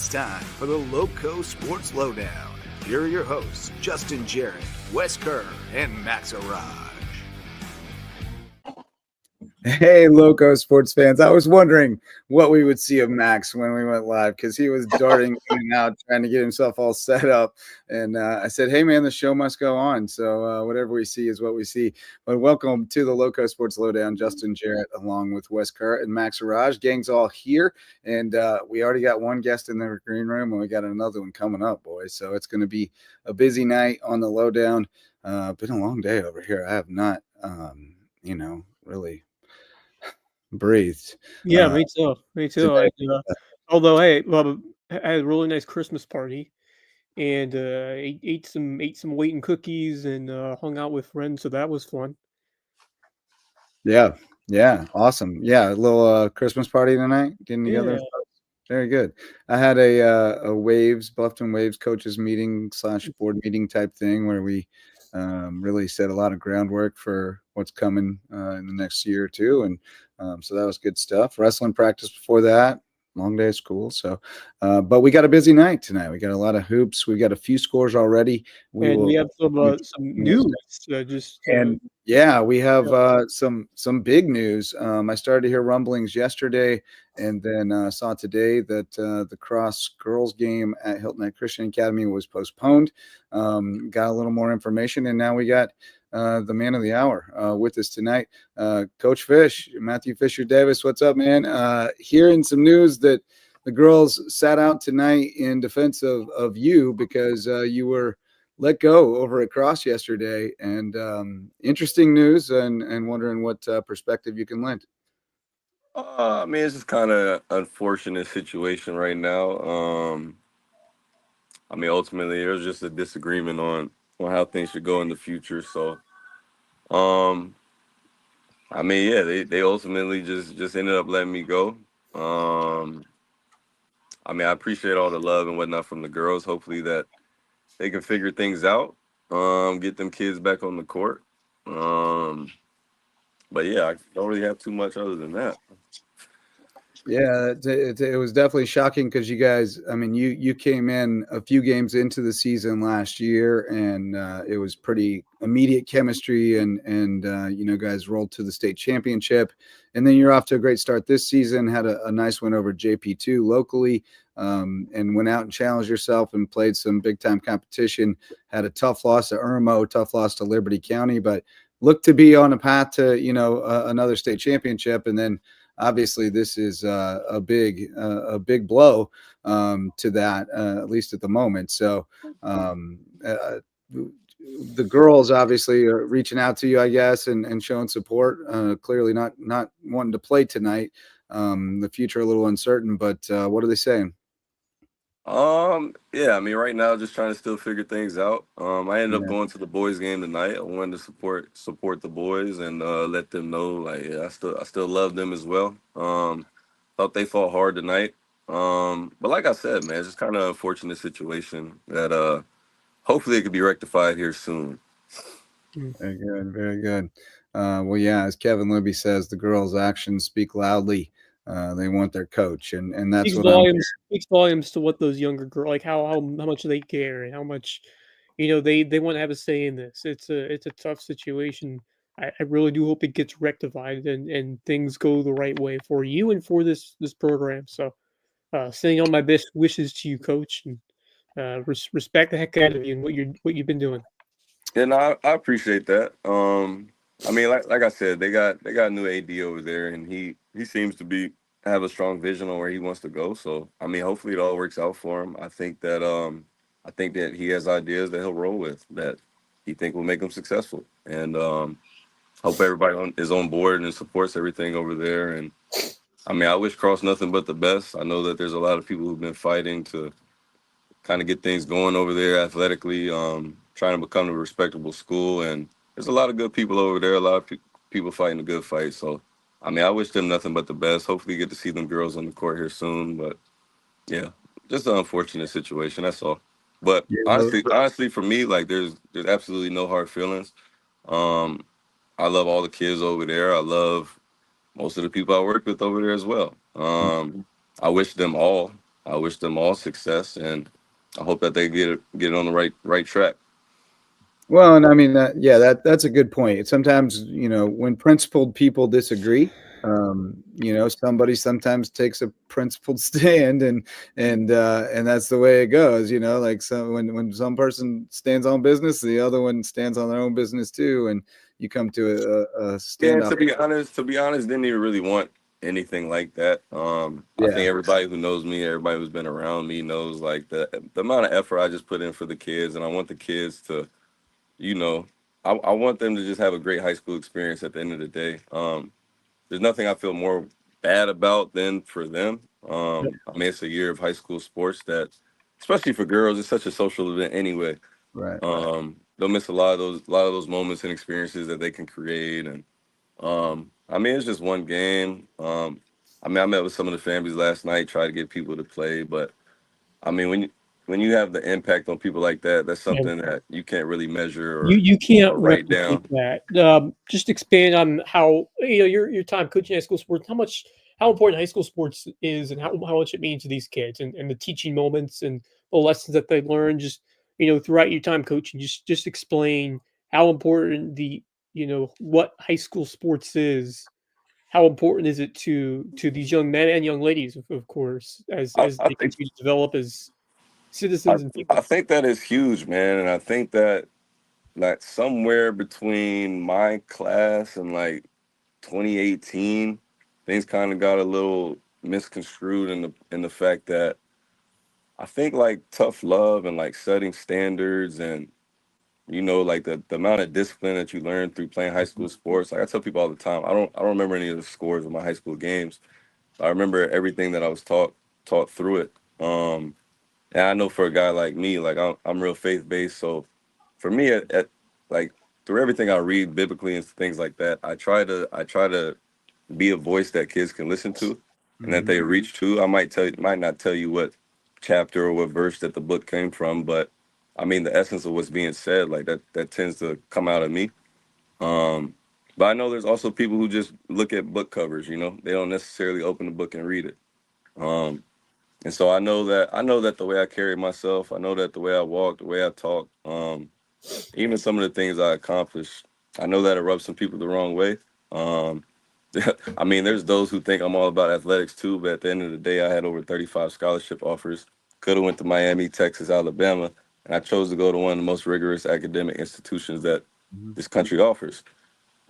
It's time for the Loco Sports Lowdown. Here are your hosts, Justin Jarrett, Wes Kerr, and Max Araj. Hey, Loco sports fans. I was wondering what we would see of Max when we went live because he was darting in and out trying to get himself all set up. And I said, hey, man, the show must go on. So whatever we see is what we see. But welcome to the Loco Sports Lowdown. Justin Jarrett along with Wes Kerr and Max Araj. Gang's all here. And we already got one guest in the green room and we got another one coming up, boys. So it's going to be a busy night on the Lowdown. Been a long day over here. I have not, really breathed. Yeah, me too. Me too. Although, hey, well, I had a really nice Christmas party, and ate some wheat and cookies, and hung out with friends. So that was fun. Yeah, awesome. Yeah, a little Christmas party tonight, getting together. Yeah. Very good. I had a Bluffton Waves coaches meeting / board meeting type thing where we really set a lot of groundwork for what's coming in the next year or two. And so that was good stuff. Wrestling practice before that. Long day of school. So, but we got a busy night tonight. We got a lot of hoops. We got a few scores already. We have some news. We have some big news. I started to hear rumblings yesterday, and then saw today that the cross girls game at Hilton Head Christian Academy was postponed. Got a little more information, and now we got the man of the hour with us tonight, Coach Fish, Matthew Fisher Davis. What's up, man? Hearing some news that the girls sat out tonight in defense of you because you were let go over at Cross yesterday, and interesting news, and wondering what perspective you can lend. I mean, it's just kind of unfortunate situation right now. I mean, ultimately, there's just a disagreement on how things should go in the future. So, I mean, yeah, they ultimately just ended up letting me go. I mean, I appreciate all the love and whatnot from the girls. Hopefully that they can figure things out, get them kids back on the court. But yeah, I don't really have too much other than that. Yeah, it was definitely shocking because you guys, I mean, you came in a few games into the season last year, and it was pretty immediate chemistry, and guys rolled to the state championship, and then you're off to a great start this season. Had a nice win over JP2 locally, and went out and challenged yourself and played some big time competition. Had a tough loss to Irmo, tough loss to Liberty County, but looked to be on a path to another state championship, and then. Obviously, this is a big blow to that, at least at the moment. So the girls obviously are reaching out to you, I guess, and showing support. Clearly not wanting to play tonight. The future a little uncertain, but what are they saying? Yeah, I mean, right now, just trying to still figure things out. I ended up going to the boys' game tonight. I wanted to support the boys and let them know, like, yeah, I still love them as well. Thought they fought hard tonight. But like I said, man, it's just kind of an unfortunate situation that hopefully it could be rectified here soon. Very good, very good. Well, yeah, as Kevin Libby says, the girls' actions speak loudly. They want their coach, and that's speaks volumes to what those younger girls, like how much they care and how much they want to have a say in this. It's a tough situation. I really do hope it gets rectified and things go the right way for you and for this program. So, sending all my best wishes to you, Coach, and respect the heck out of you and what you've been doing. And I appreciate that. I mean, like I said, they got a new AD over there, and he seems to have a strong vision on where he wants to go. So, I mean, hopefully it all works out for him. I think that he has ideas that he'll roll with that he think will make him successful. And hope everybody is on board and supports everything over there. And I mean, I wish Cross nothing but the best. I know that there's a lot of people who've been fighting to kind of get things going over there athletically, trying to become a respectable school. And there's a lot of good people over there, a lot of people fighting a good fight. So, I mean, I wish them nothing but the best. Hopefully you get to see them girls on the court here soon. But, yeah, just an unfortunate situation, that's all. But honestly, for me, like, there's absolutely no hard feelings. I love all the kids over there. I love most of the people I work with over there as well. I wish them all I wish them all success, and I hope that they get it on the right track. Well, and I mean that's a good point. Sometimes, when principled people disagree, somebody sometimes takes a principled stand, and that's the way it goes. Like when some person stands on business, the other one stands on their own business too, and you come to a Yeah, standoff. to be honest, didn't even really want anything like that. I think Yeah, everybody who knows me, everybody who's been around me knows like the amount of effort I just put in for the kids, and I want the kids to, you know, I want them to just have a great high school experience at the end of the day. There's nothing I feel more bad about than for them. I mean, it's a year of high school sports that, especially for girls, it's such a social event anyway. right. They'll miss a lot of those moments and experiences that they can create, and I mean, it's just one game. I mean, I met with some of the families last night, tried to get people to play, but I mean, when you have the impact on people like that, that's Yeah. something that you can't really measure You can't or write replicate down. that. Just expand on how your time coaching high school sports, how important high school sports is, and how much it means to these kids, and the teaching moments and the lessons that they learn. Just throughout your time coaching, just explain how important what high school sports is. How important is it to these young men and young ladies, of course, as I, as I they think continue to develop as I, citizens and I people? think that is huge, man, and I think that like somewhere between my class and like 2018, things kind of got a little misconstrued in the fact that I think like tough love and like setting standards and like the amount of discipline that you learn through playing high school sports. Like I tell people all the time, I don't remember any of the scores of my high school games. I remember everything that I was taught through it. And I know for a guy like me, like I'm real faith based. So for me, at like through everything I read biblically and things like that, I try to be a voice that kids can listen to and that Mhm. they reach to. I might not tell you what chapter or what verse that the book came from, but I mean the essence of what's being said, like that tends to come out of me. Um, but I know there's also people who just look at book covers, they don't necessarily open the book and read it. Um, and so I know that the way I carry myself, I know that the way I walk, the way I talk, even some of the things I accomplish, I know that it rubs some people the wrong way. Um, I mean, there's those who think I'm all about athletics too, but at the end of the day, I had over 35 scholarship offers. Could have went to Miami, Texas, Alabama, and I chose to go to one of the most rigorous academic institutions that Mhm. this country offers.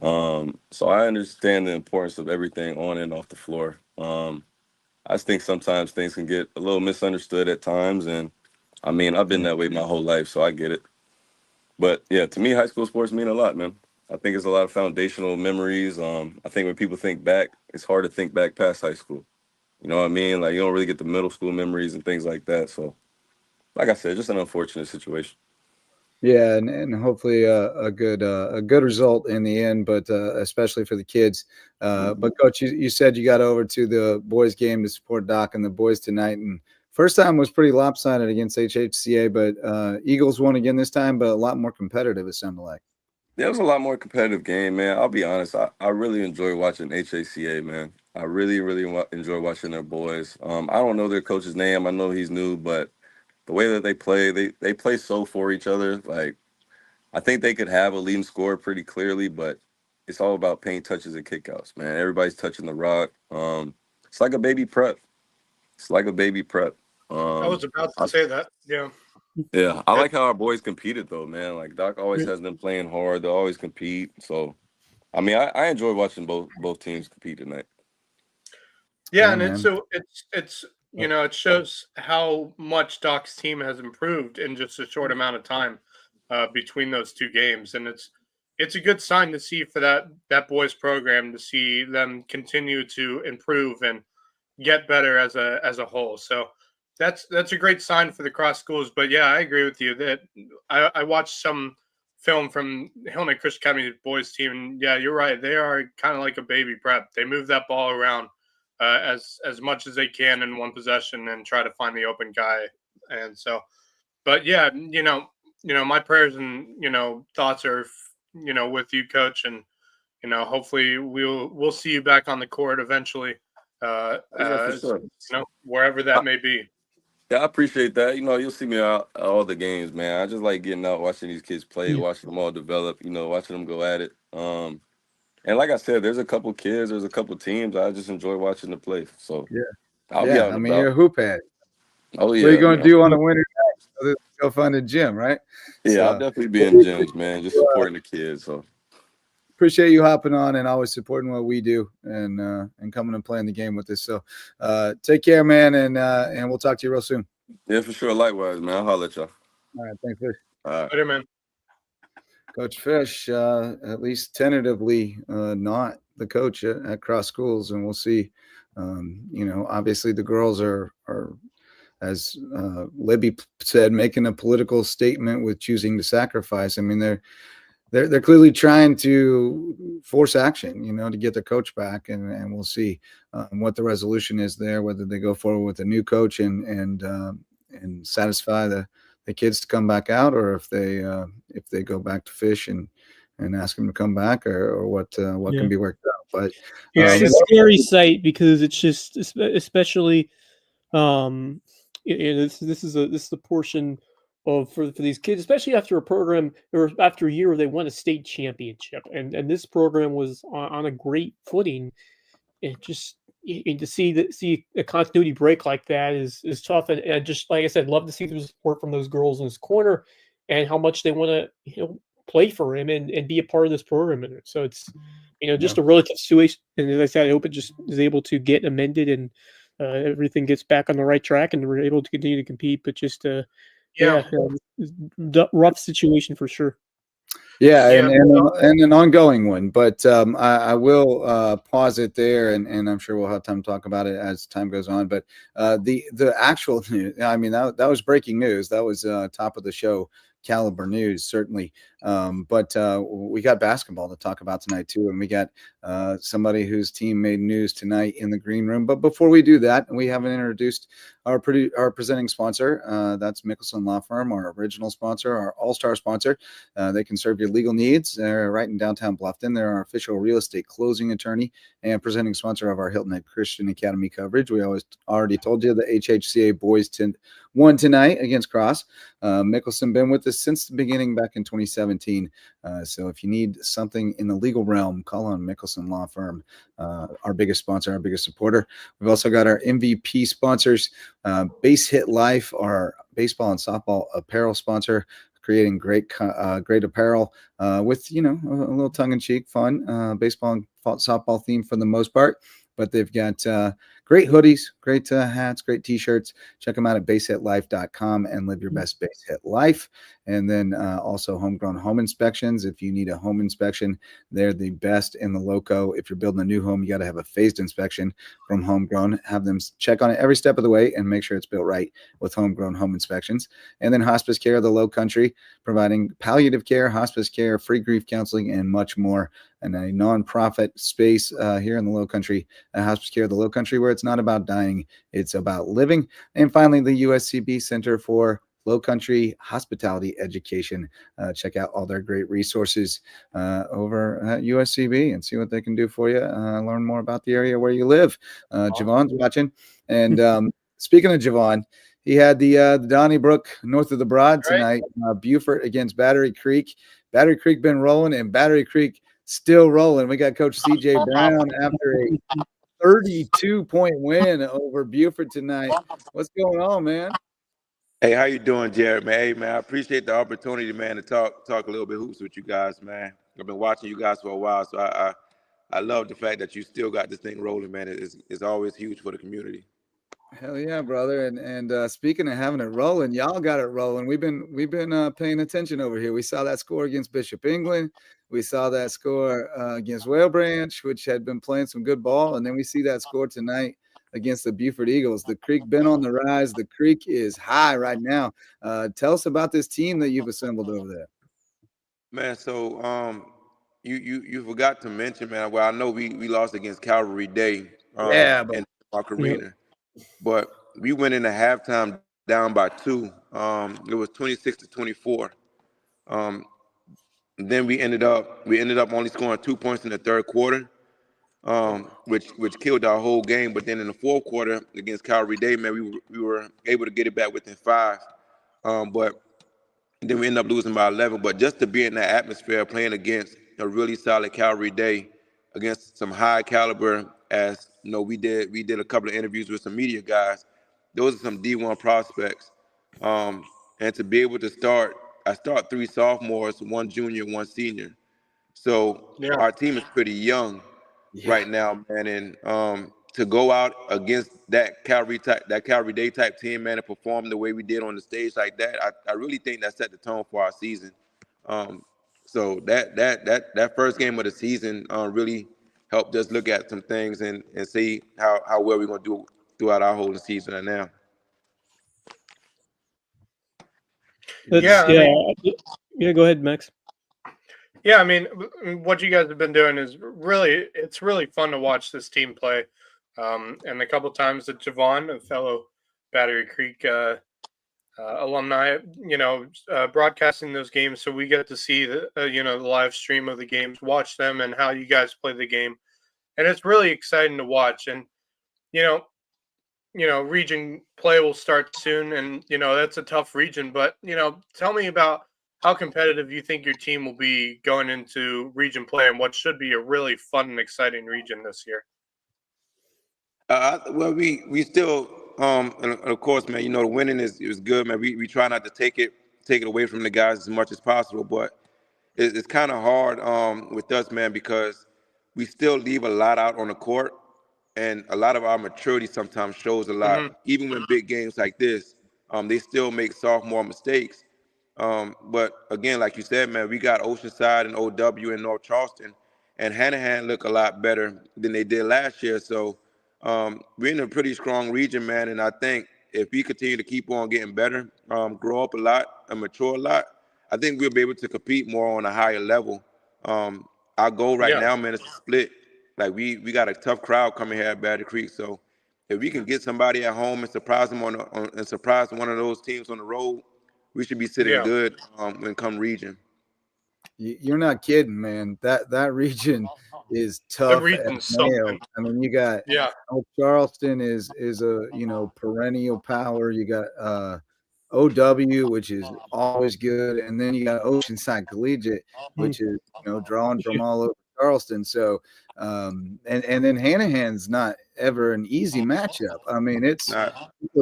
So I understand the importance of everything on and off the floor. I just think sometimes things can get a little misunderstood at times, and I mean, I've been that way my whole life, so I get it. But yeah, to me, high school sports mean a lot, man. I think it's a lot of foundational memories. I think when people think back, it's hard to think back past high school. You know what I mean? Like you don't really get the middle school memories and things like that. So, like I said, just an unfortunate situation. Yeah, and hopefully a good result in the end, but especially for the kids. But coach, you said you got over to the boys game to support Doc and the boys tonight, and first time was pretty lopsided against HHCA, but Eagles won again this time, but a lot more competitive. It sounded like. Yeah, it was a lot more competitive game, man. I'll be honest. I really enjoy watching HACA, man. I really, really enjoy watching their boys. I don't know their coach's name. I know he's new, but the way that they play, they play so for each other. Like I think they could have a leading scorer pretty clearly, but it's all about paint touches and kickouts, man. Everybody's touching the rock. It's like a baby prep. It's like a baby prep. I was Um, about to I, say that. Yeah. yeah, I It, like how our boys competed though, man. Like Doc always has them playing hard. They always compete. So I mean, I enjoy watching both teams compete tonight. yeah, Yeah, and it's man. so it's it shows how much Doc's team has improved in just a short amount of time between those two games, and it's a good sign to see for that boys program to see them continue to improve and get better as a whole. So that's a great sign for the cross schools. But yeah, I agree with you that I watched some film from Hillman Christian Academy's boys team, and yeah, you're right. They are kind of like a baby prep. They move that ball around as much as they can in one possession and try to find the open guy. And so, but yeah, my prayers and thoughts are with you, coach, and hopefully we'll see you back on the court eventually, Yeah, for as sure. wherever that may be. Yeah, I appreciate that. You know, you'll see me out at all the games, man. I just like getting out, watching these kids play, Yeah. watching them all develop. You know, watching them go at it. And like I said, there's a couple kids, there's a couple teams. I just enjoy watching them play. So Yeah. I'll be Yeah. out I and mean, you're about. a hoop head. Oh What are you yeah, going you to know. do on a winter night other than go find a gym, right? Yeah, I'll So definitely be well, in we gyms, man. Just supporting the kids. So appreciate you hopping on and always supporting what we do and coming and playing the game with us. So take care, man, and we'll talk to you real soon. yeah, for sure. Likewise, man. I'll holler at y'all. All right. Thanks, Fish. All right. Later, man. Coach Fish, at least tentatively not the coach at Cross Schools, and we'll see. Obviously the girls are as Libby said, making a political statement with choosing to sacrifice. I mean, they're clearly trying to force action, to get their coach back, and we'll see what the resolution is there. Whether they go forward with a new coach and satisfy the kids to come back out, or if they go back to Fish and ask them to come back, or what Yeah. can be worked out. But It's a scary sight because it's just, especially, this is a portion of for these kids, especially after a program or after a year where they won a state championship, and this program was on a great footing. And just and to see a continuity break like that is tough. And just like I said, love to see the support from those girls in his corner and how much they want to play for him and be a part of this program. And so it's just a really tough situation. And as I said, I hope it just is able to get amended and everything gets back on the right track and we're able to continue to compete. But just rough situation for sure. Yeah, Yeah. and an ongoing one. But I will pause it there, and I'm sure we'll have time to talk about it as time goes on. But the actual news, I mean, that was breaking news. That was top of the show caliber news, certainly. But we got basketball to talk about tonight too, and we got somebody whose team made news tonight in the green room. But before we do that, we haven't introduced our presenting sponsor. That's Mickelson Law Firm, our original sponsor, our all-star sponsor. They can serve your legal needs. They're right in downtown Bluffton. They're our official real estate closing attorney and presenting sponsor of our Hilton Head Christian Academy coverage. We already told you the HHCA boys won tonight against Cross. Mickelson been with us since the beginning back in 2017. So if you need something in the legal realm, call on Mickelson Law Firm, our biggest sponsor, our biggest supporter. We've also got our MVP sponsors, Base Hit Life, our baseball and softball apparel sponsor, creating great apparel with a little tongue-in-cheek fun baseball and softball theme for the most part. But they've got great hoodies, great hats, great t-shirts. Check them out at basehitlife.com and live your best base hit life. And then also homegrown home inspections. If you need a home inspection, they're the best in the Lowco. If you're building a new home, you got to have a phased inspection from Homegrown. Have them check on it every step of the way and make sure it's built right with Homegrown home inspections. And then Hospice Care of the Low Country, providing palliative care, hospice care, free grief counseling, and much more. And a nonprofit space here in the Low Country, Hospice Care of the Low Country, where it's not about dying, it's about living. And finally, the USCB Center for Low Country Hospitality Education. Check out all their great resources over at USCB and see what they can do for you. Learn more about the area where you live. Javon's watching. And speaking of Javon, he had the Donnybrook north of the Broad tonight. Beaufort against Battery Creek. Battery Creek been rolling, and Battery Creek still rolling. We got Coach CJ Brown after a 32-point win over Beaufort tonight. What's going on, man? Hey, how you doing, Jared, man? Hey, man, I appreciate the opportunity, man, to talk a little bit hoops with you guys, man. I've been watching you guys for a while, so I love the fact that you still got this thing rolling, man. It's always huge for the community. Hell yeah, brother! And speaking of having it rolling, y'all got it rolling. We've been paying attention over here. We saw that score against Bishop England. We saw that score against Whale Branch, which had been playing some good ball, and then we see that score tonight against the Beaufort Eagles. The Creek been on the rise. The Creek is high right now. Tell us about this team that you've assembled over there. Man, so you forgot to mention, man. Well, I know we lost against Calvary Day in Mark Arena, but we went into halftime down by 2. It was 26-24. Then we ended up only scoring 2 points in the third quarter. which killed our whole game. But then in the fourth quarter against Calvary Day, man, we were able to get it back within 5. But then we ended up losing by 11. But just to be in that atmosphere, playing against a really solid Calvary Day, against some high caliber, as you know, we did a couple of interviews with some media guys. Those are some D1 prospects. And to be able to I start 3 sophomores, 1 junior, 1 senior. So our team is pretty young right now, man. And to go out against that Calvary Day type team, man, and perform the way we did on the stage like that, I really think that set the tone for our season. So that first game of the season really helped us look at some things and see how well we're gonna do throughout our whole season and now. Yeah, go ahead, Max. Yeah, I mean, what you guys have been doing is it's really fun to watch this team play. And the couple times that Javon, a fellow Battery Creek alumni, broadcasting those games, so we get to see the live stream of the games, watch them, and how you guys play the game, and it's really exciting to watch. And region play will start soon, and that's a tough region. But tell me about how competitive you think your team will be going into region play, and what should be a really fun and exciting region this year. Well, we still, and of course, man, the winning is good, man. We try not to take it away from the guys as much as possible, but it's kind of hard with us, man, because we still leave a lot out on the court, and a lot of our maturity sometimes shows a lot. Mm-hmm. Even when big games like this, they still make sophomore mistakes. But again, like you said, man, we got Oceanside and OW and North Charleston, and Hanahan look a lot better than they did last year. So we're in a pretty strong region, man, and I think if we continue to keep on getting better, grow up a lot and mature a lot, I think we'll be able to compete more on a higher level. Our goal right now, man, is to split. Like we got a tough crowd coming here at Battery Creek, so if we can get somebody at home and surprise them and surprise one of those teams on the road, we should be sitting good when come region. You're not kidding, man. That region is tough as nails. I mean, you got Charleston is a perennial power. You got OW, which is always good, and then you got Oceanside Collegiate, which is drawing from all over Charleston. So and then Hanahan's not ever an easy matchup. I mean, it's a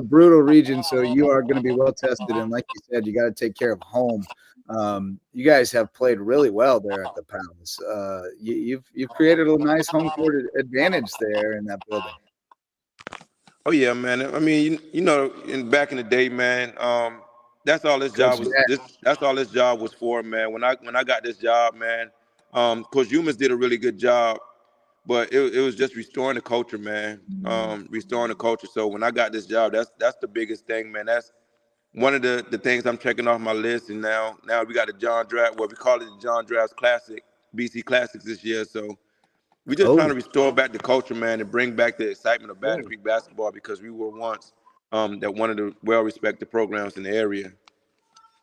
brutal region, so you are going to be well tested, and like you said, you got to take care of home. You guys have played really well there at the Palace. You've created a nice home court advantage there in that building. Oh yeah, man. I mean, back in the day, man, that's all this job was. That's all this job was for, man. When I got this job, man, Coach Humans did a really good job, but it was just restoring the culture, man. Restoring the culture. So when I got this job, that's the biggest thing, man. That's one of the things I'm checking off my list. And now we got the John Draft, what we call it the John Draft Classic, BC Classics this year. So we're just trying to restore back the culture, man, and bring back the excitement of Battery Creek basketball, because we were once that one of the well-respected programs in the area.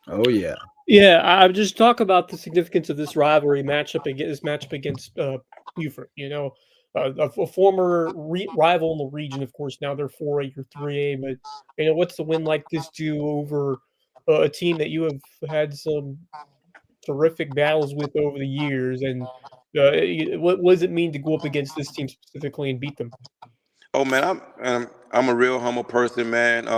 Oh yeah. Yeah, I would just talk about the significance of this rivalry matchup against Buford. A former rival in the region, of course. Now they're 4A or 3A, but what's the win like this do over a team that you have had some terrific battles with over the years? And what does it mean to go up against this team specifically and beat them? Oh man, I'm a real humble person, man.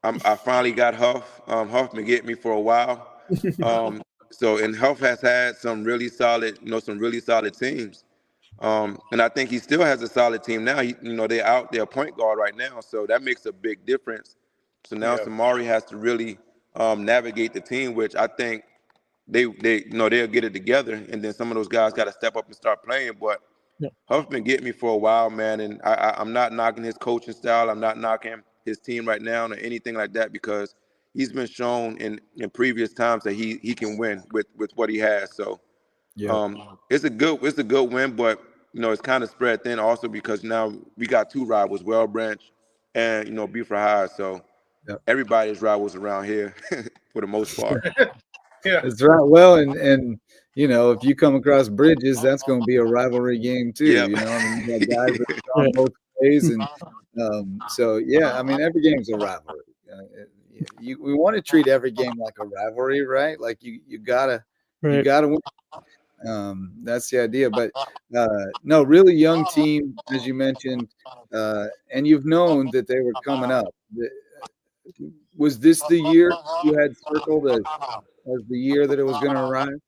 I finally got Huff. Huff been getting me for a while. And Huff has had some really solid teams. And I think he still has a solid team now. They're out their point guard right now, so that makes a big difference. So now Samari has to really navigate the team, which I think they'll get it together, and then some of those guys got to step up and start playing. But Huff's been getting me for a while, man, and I'm not knocking his coaching style. I'm not knocking his team right now or anything like that, because he's been shown in previous times that he can win with what he has. So it's a good win, but it's kind of spread thin also because now we got 2 rivals, Well Branch and Buford High. So everybody's rivals around here for the most part. That's right. Well, and if you come across Bridges, that's going to be a rivalry game too. Yep. You mean, you got guys that are on both ways, and so yeah, I mean, every game's a rivalry. We want to treat every game like a rivalry, right? Like you gotta win. That's the idea. But no, really young team, as you mentioned, and you've known that they were coming up. Was this the year you had circled as the year that it was going to arrive?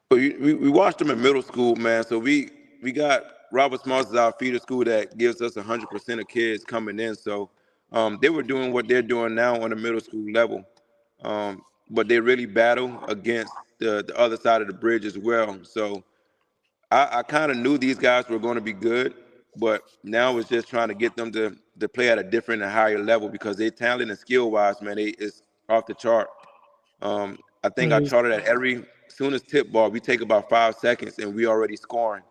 But we watched them in middle school, man. So we got Robert Smarts as our feeder school that gives us 100% of kids coming in. So they were doing what they're doing now on the middle school level, but they really battle against the other side of the bridge as well. So I kind of knew these guys were going to be good, but now it's just trying to get them to play at a different and higher level because their talent and skill wise, man, it's off the chart. I think I charted that every soon as tip ball, we take about 5 seconds and we already scoring,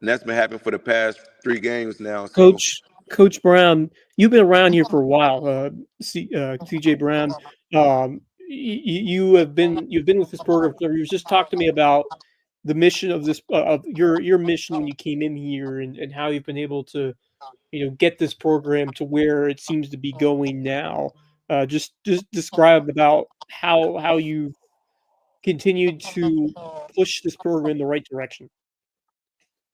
and that's been happening for the past 3 games now. So, Coach Brown, you've been around here for a while. CJ Brown, you've been with this program. You just talked to me about the mission of this of your mission when you came in here and how you've been able to get this program to where it seems to be going now. Just describe about how you continued to push this program in the right direction.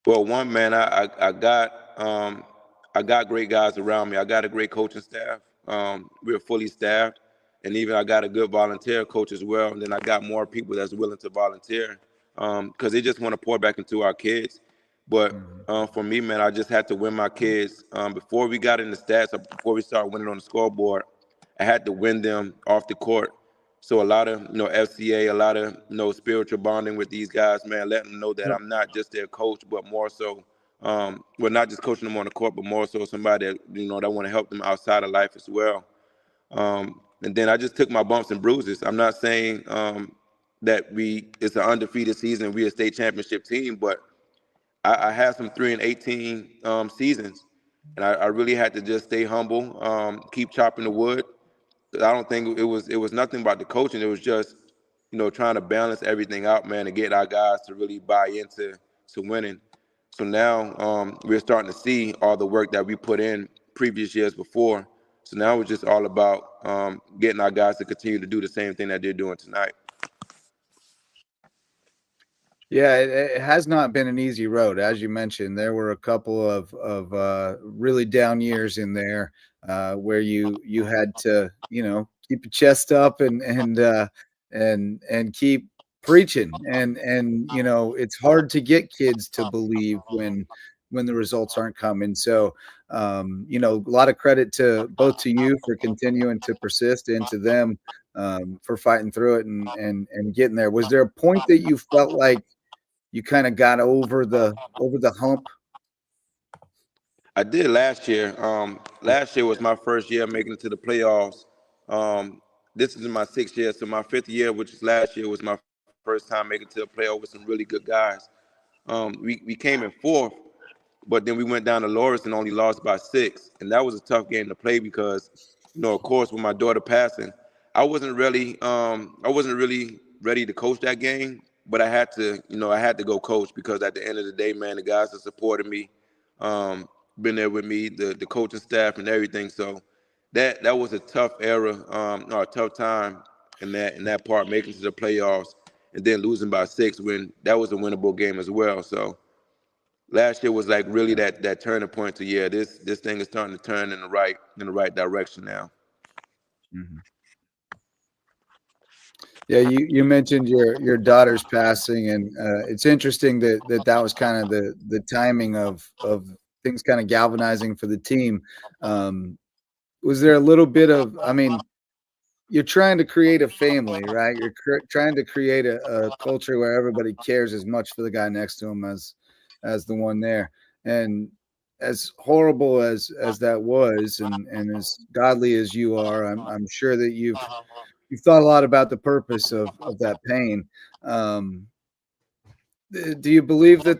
well, one man, I got great guys around me. I got a great coaching staff. We're fully staffed, and even I got a good volunteer coach as well. And then I got more people that's willing to volunteer because they just want to pour back into our kids. But for me, man, I just had to win my kids. Before we got in the stats, or before we started winning on the scoreboard, I had to win them off the court. So a lot of FCA, a lot of spiritual bonding with these guys, man, letting them know that I'm not just their coach, but more so, well, not just coaching them on the court, but more so somebody that that want to help them outside of life as well. And then I just took my bumps and bruises. I'm not saying that it's an undefeated season, we're a state championship team, but I had some 3-18 seasons, and I really had to just stay humble, keep chopping the wood. I don't think it was nothing about the coaching. It was just trying to balance everything out, man, and get our guys to really buy into winning. So now we're starting to see all the work that we put in previous years before. So now it's just all about getting our guys to continue to do the same thing that they're doing tonight. Yeah, it has not been an easy road, as you mentioned. There were a couple of really down years in there where you had to keep your chest up and keep preaching, and it's hard to get kids to believe when the results aren't coming. So a lot of credit to you for continuing to persist, and to them for fighting through it and getting there. Was there a point that you felt like you kind of got over the hump? I did last year. Last year was my first year making it to the playoffs. This is my 6th year, so my 5th year, which is last year, was my first time making it to the playoff with some really good guys. We came in 4th, but then we went down to Loris and only lost by 6, and that was a tough game to play because, of course, with my daughter passing, I wasn't really ready to coach that game, but I had to go coach because at the end of the day, man, the guys that supported me, been there with me, the coaching staff and everything. So that was a tough era, or a tough time in that part, making it to the playoffs and then losing by 6 when that was a winnable game as well. So last year was like really that turning point to this thing is starting to turn in the right direction now. Mm-hmm. Yeah, you mentioned your daughter's passing, and it's interesting that was kind of the timing of things kind of galvanizing for the team. Was there a little bit of, I mean, you're trying to create a family, right? You're trying to create a culture where everybody cares as much for the guy next to him as the one there. And as horrible as that was, and as godly as you are, I'm sure that you've thought a lot about the purpose of that pain. Do you believe that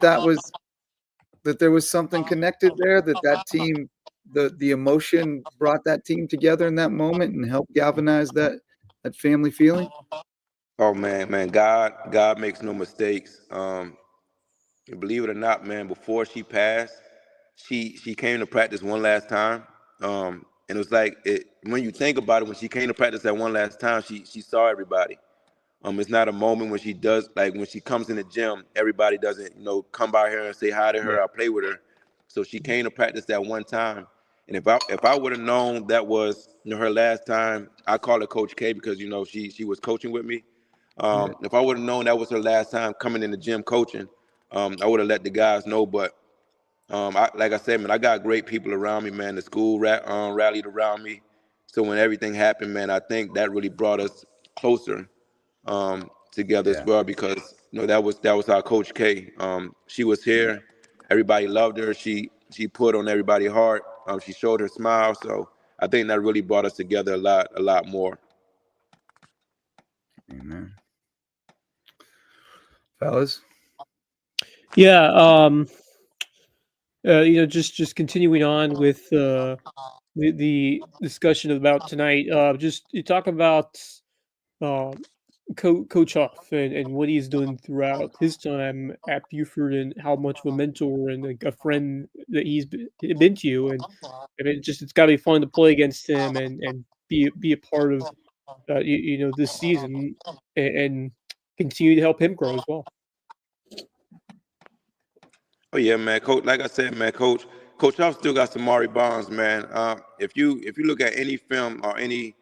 there was something connected there, that team, the emotion brought that team together in that moment and helped galvanize that family feeling? Oh man, God makes no mistakes. And believe it or not, man, before she passed, she came to practice one last time. And it was like when you think about it, when she came to practice that one last time, she saw everybody. It's not a moment when she does, like when she comes in the gym, everybody doesn't, come by her and say hi to her or play with her. So she came to practice that one time. And if I would have known that was her last time, I call her Coach K because she was coaching with me. If I would have known that was her last time coming in the gym coaching, I would have let the guys know. But like I said, man, I got great people around me, man. The school rallied around me. So when everything happened, man, I think that really brought us closer together as well because that was our Coach K. She was here, everybody loved her. She put on everybody's heart. She showed her smile, so I think that really brought us together a lot more. Amen. Fellas? Yeah, just continuing on with the discussion about tonight. Just you talk about um, Coach Huff and what he's done throughout his time at Buford and how much of a mentor and a friend that he's been to you. And I mean, it's got to be fun to play against him and be a part of this season and continue to help him grow as well. Oh yeah, man, Coach. Like I said, man, Coach Huff still got Samari Bonds, man. If you look at any film or any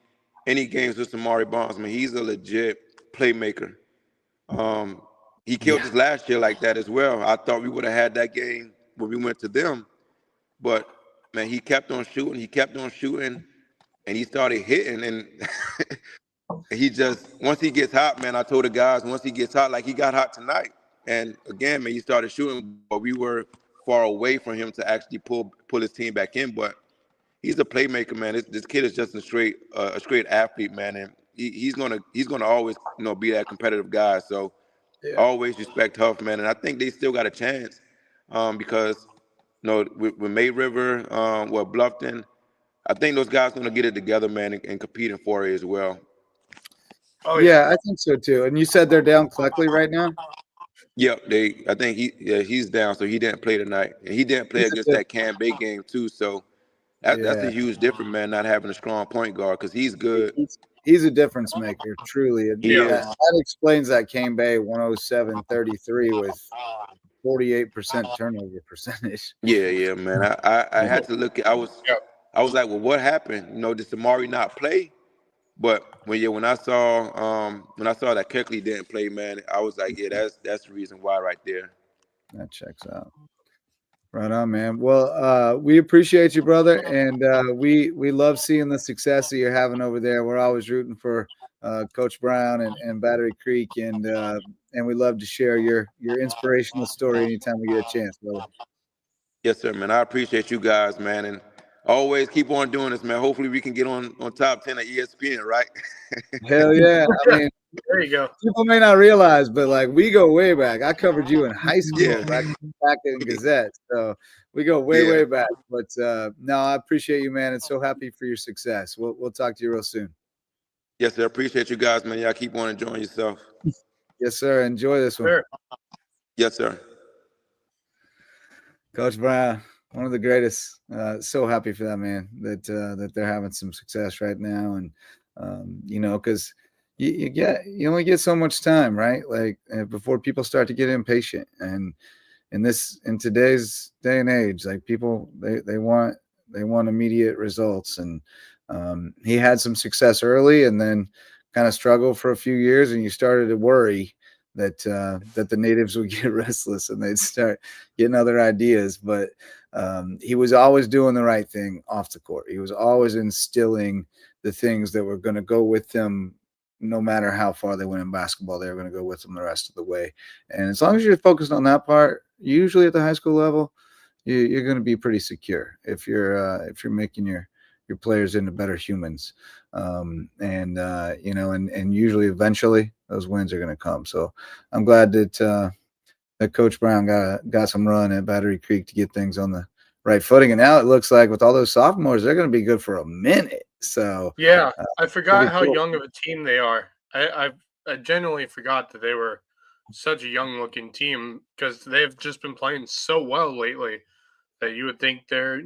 games with Samari Bonds, man, he's a legit playmaker. He killed us last year like that as well. I thought we would have had that game when we went to them, but man, he kept on shooting, and he started hitting, and he just once he gets hot, man. I told the guys once he gets hot, like he got hot tonight, and again, man, he started shooting, but we were far away from him to actually pull his team back in. But he's a playmaker, man. This kid is just a straight athlete, man, and he's gonna always be that competitive guy. So always respect Huff, man, and I think they still got a chance because with May River, Bluffton, I think those guys gonna get it together, man, and compete in 4A as well. Oh yeah, I think so too. And you said they're down Cleckley right now? Yep, I think he's down, so he didn't play tonight, and he didn't play against that Cam Bay game too. So that's a huge difference, man. Not having a strong point guard because he's good. He's a difference maker, truly. That explains that Cam Bay 107-33 with 48% turnover percentage. Yeah, man. I had to look at. I was like, well, what happened? Did Samari not play? But when I saw that Kirkley didn't play, man, I was like, yeah, that's the reason why right there. That checks out. Right on, man. Well, we appreciate you, brother, and we love seeing the success that you're having over there. We're always rooting for Coach Brown and Battery Creek, and we love to share your inspirational story anytime we get a chance, brother. Yes, sir, man. I appreciate you guys, man, and always keep on doing this, man. Hopefully we can get on top 10 of ESPN, right? Hell yeah. I mean, there you go. People may not realize, but like we go way back. I covered you in high school back in Gazette. So we go way back. But no, I appreciate you, man. And so happy for your success. We'll talk to you real soon. Yes, sir. Appreciate you guys, man. Y'all keep on enjoying yourself. Yes, sir. Enjoy this one. Sure. Yes, sir. Coach Brown, one of the greatest. So happy for that, man, that they're having some success right now. And because you only get so much time, right? Like before people start to get impatient. And in today's day and age, like people they want immediate results. And he had some success early and then kind of struggled for a few years, and you started to worry that the natives would get restless and they'd start getting other ideas. But he was always doing the right thing off the court. He was always instilling the things that were going to go with them. No matter how far they went in basketball, they were going to go with them the rest of the way. And as long as you're focused on that part, usually at the high school level, you're going to be pretty secure if you're making your players into better humans. And usually eventually those wins are going to come. So I'm glad that Coach Brown got some run at Battery Creek to get things on the right footing. And now it looks like with all those sophomores, they're going to be good for a minute. So yeah, I forgot how young of a team they are. genuinely forgot that they were such a young looking team because they've just been playing so well lately that you would think they're,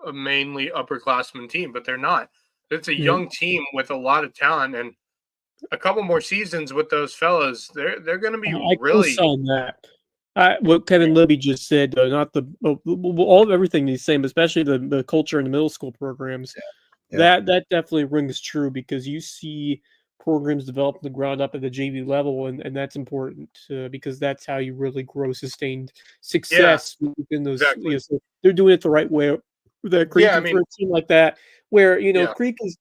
a mainly upperclassmen team, but they're not. It's a Yep. young team with a lot of talent, and a couple more seasons with those fellas, they're going to be I really. co-sign that. What Kevin Libby just said, not the all of everything he's saying, but especially the culture in the middle school programs. Yeah. That definitely rings true because you see programs develop from the ground up at the JV level, and that's important because that's how you really grow sustained Yeah, success within those. exactly. So they're doing it the right way. The Creek, Yeah, I and for mean, a team like that, where yeah. Creek is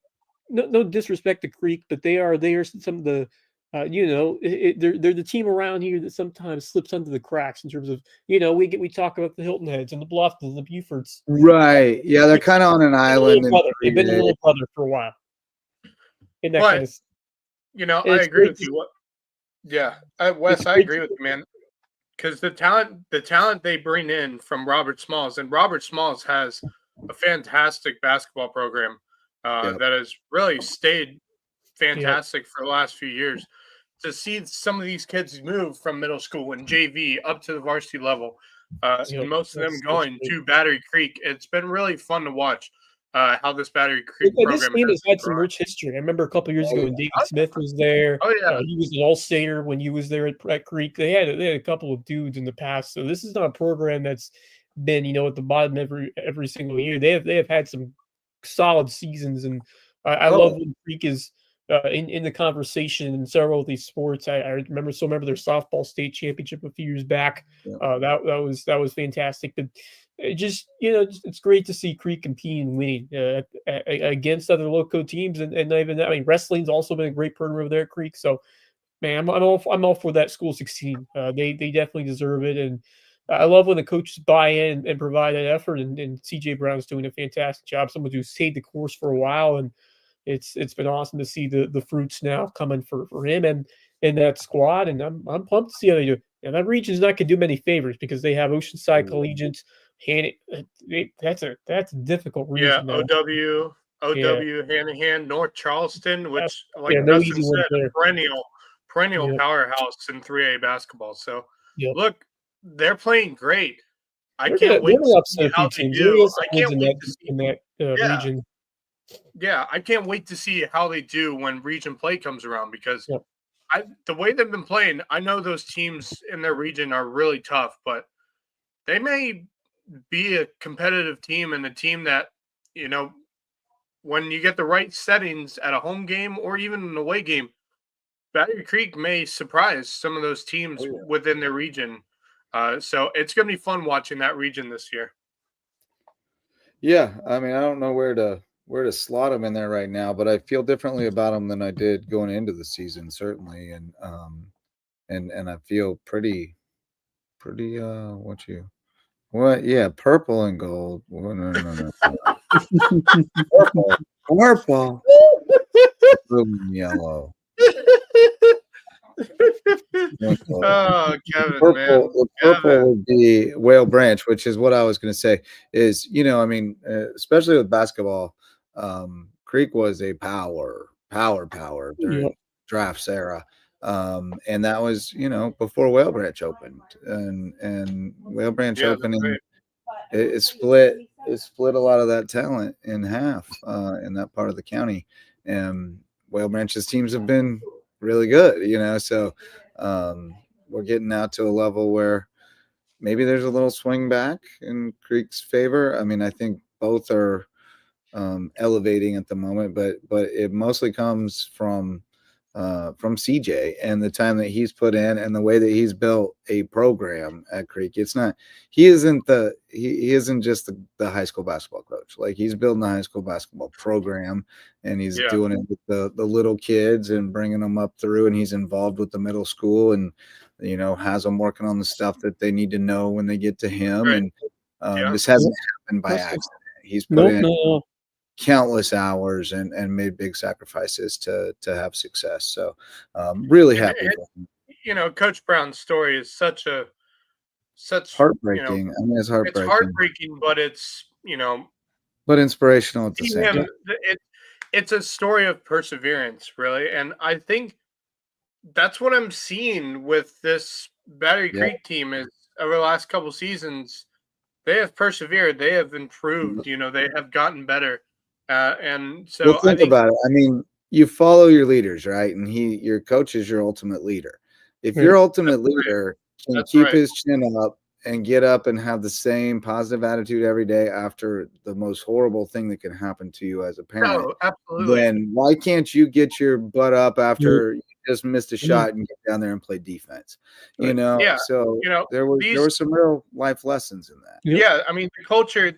no disrespect to Creek, but they are some of the they're the team around here that sometimes slips under the cracks in terms of we talk about the Hilton Heads and the Blufftons, the Bufords. Right. Yeah, they're kind of on an island in They've been a 3A. little brother for a while. In that kind But, of, I it's agree great with to, you. Yeah, it's Wes, I great agree to, with you, man. Because the talent they bring in from Robert Smalls, and Robert Smalls has a fantastic basketball program Yep. that has really stayed Yep. fantastic for the last few years. To see some of these kids move from middle school and JV up to the varsity level, and most of them going great. to Battery Creek, it's been really fun to watch how this Battery Creek And this program team has has had some grown. rich history. I remember a couple of years ago when David Oh, Smith was there. oh yeah, He was an all-stater when you was there at Creek. They had a couple of dudes in the past, so this is not a program that's been at the bottom every single year. They have had some solid seasons, and I love Oh, when Creek is in the conversation in several of these sports. I remember their softball state championship a few years back. yeah. That was fantastic. But it's great to see Creek competing and winning against other local teams, and not even that. I mean, wrestling's also been a great program over there at Creek. So, man, I'm all for that school 16. They definitely deserve it, and I love when the coaches buy in and provide that effort. And CJ Brown's doing a fantastic job. Someone who's stayed the course for a while, and it's been awesome to see the fruits now coming for him and that squad. And I'm pumped to see how they do. And that region's not going to do many favors because they have Oceanside Collegiate. That's a difficult yeah. region now. Yeah, OW, Hanahan, North Charleston, which, like no Justin easy ones said, there. perennial Yeah, powerhouse in 3A basketball. So, yeah. look, they're playing great. I They're can't gonna wait they're to gonna see upset a how few they teams. They're gonna do. get some I wins can't in wait that to see. in that Yeah, region. yeah. I can't wait to see how they do when region play comes around because Yep. the way they've been playing, I know those teams in their region are really tough, but they may be a competitive team and a team that, you know, when you get the right settings at a home game or even an away game, Battery Creek may surprise some of those teams within their region. So it's going to be fun watching that region this year. Yeah, I mean, I don't know where to slot them in there right now, but I feel differently about them than I did going into the season, certainly, and I feel pretty what? Yeah, purple and gold. Well, no. Purple, blue and yellow. Oh, Kevin, man. The Kevin. purple would be Whale Branch, which is what I was going to say. Is I mean, especially with basketball, Creek was a power during Yep. drafts era, and that was before Whale Branch opened, and Whale Branch Yeah, that's opening right. it split a lot of that talent in half in that part of the county, and Whale Branch's teams have been really good, so we're getting now to a level where maybe there's a little swing back in Creek's favor. I mean, I think both are elevating at the moment, but it mostly comes from CJ and the time that he's put in and the way that he's built a program at Creek. It's not he isn't just the high school basketball coach. Like, he's building a high school basketball program, and he's doing it with the little kids and bringing them up through, and he's involved with the middle school and has them working on the stuff that they need to know when they get to him. Right. And this hasn't happened by accident. He's put in countless hours and made big sacrifices to have success. So really happy for him. Coach Brown's story is such heartbreaking. I mean, it's heartbreaking. It's heartbreaking, but it's but inspirational at the same time. It's a story of perseverance, really, and I think that's what I'm seeing with this Battery Creek team is over the last couple seasons, they have persevered, they have improved, they have gotten better. And so Well, think about it. I mean, you follow your leaders, right? And your coach is your ultimate leader. If your ultimate leader can keep his chin up and get up and have the same positive attitude every day after the most horrible thing that can happen to you as a parent, then why can't you get your butt up after you just missed a shot and get down there and play defense? So there were some real life lessons in that. Yeah, I mean the culture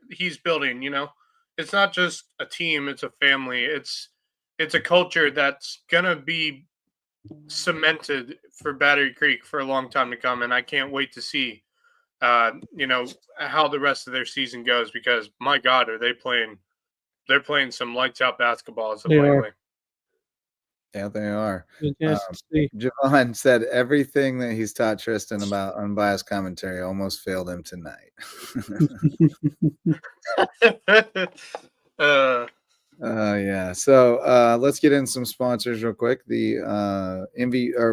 he's building, it's not just a team, it's a family. It's a culture that's gonna be cemented for Battery Creek for a long time to come, and I can't wait to see how the rest of their season goes, because my God, are they playing? They're playing some lights out basketball as of lately. Yeah, they are. Javon said everything that he's taught Tristan about unbiased commentary almost failed him tonight. Yeah. So let's get in some sponsors real quick. The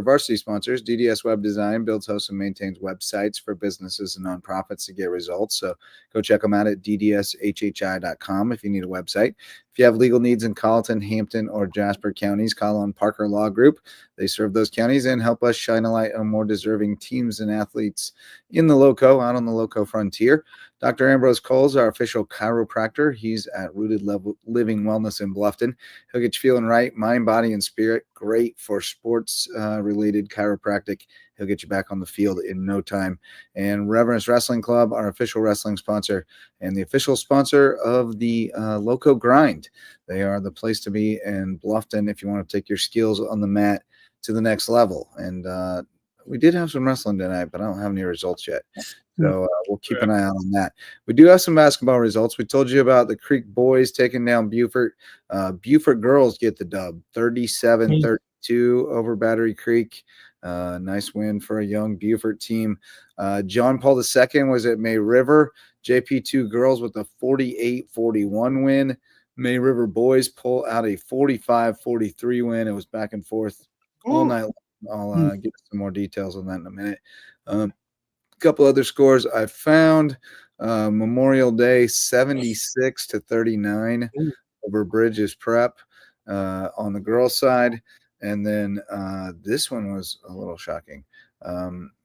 varsity sponsors, DDS Web Design builds, hosts, and maintains websites for businesses and nonprofits to get results. So go check them out at ddshhi.com if you need a website. If you have legal needs in Colleton, Hampton, or Jasper counties, call on Parker Law Group. They serve those counties and help us shine a light on more deserving teams and athletes in the Lowco, out on the Lowco frontier. Dr. Ambrose Coles, our official chiropractor. He's at Rooted Living Wellness in Bluffton. He'll get you feeling right, mind, body, and spirit. Great for sports-related chiropractic. He'll get you back on the field in no time. And Reverence Wrestling Club, our official wrestling sponsor and the official sponsor of the Lowco Grind. They are the place to be in Bluffton if you want to take your skills on the mat to the next level. And we did have some wrestling tonight, but I don't have any results yet. So we'll keep an eye out on that. We do have some basketball results. We told you about the Creek boys taking down Beaufort. Beaufort girls get the dub, 37-32 over Battery Creek. Nice win for a young Beaufort team. John Paul II was at May River. JP2 girls with a 48-41 win. May River boys pull out a 45-43 win. It was back and forth all night long. I'll give some more details on that in a minute. Couple other scores I found. Memorial Day 76-39 over Bridges Prep on the girls' side. And then this one was a little shocking.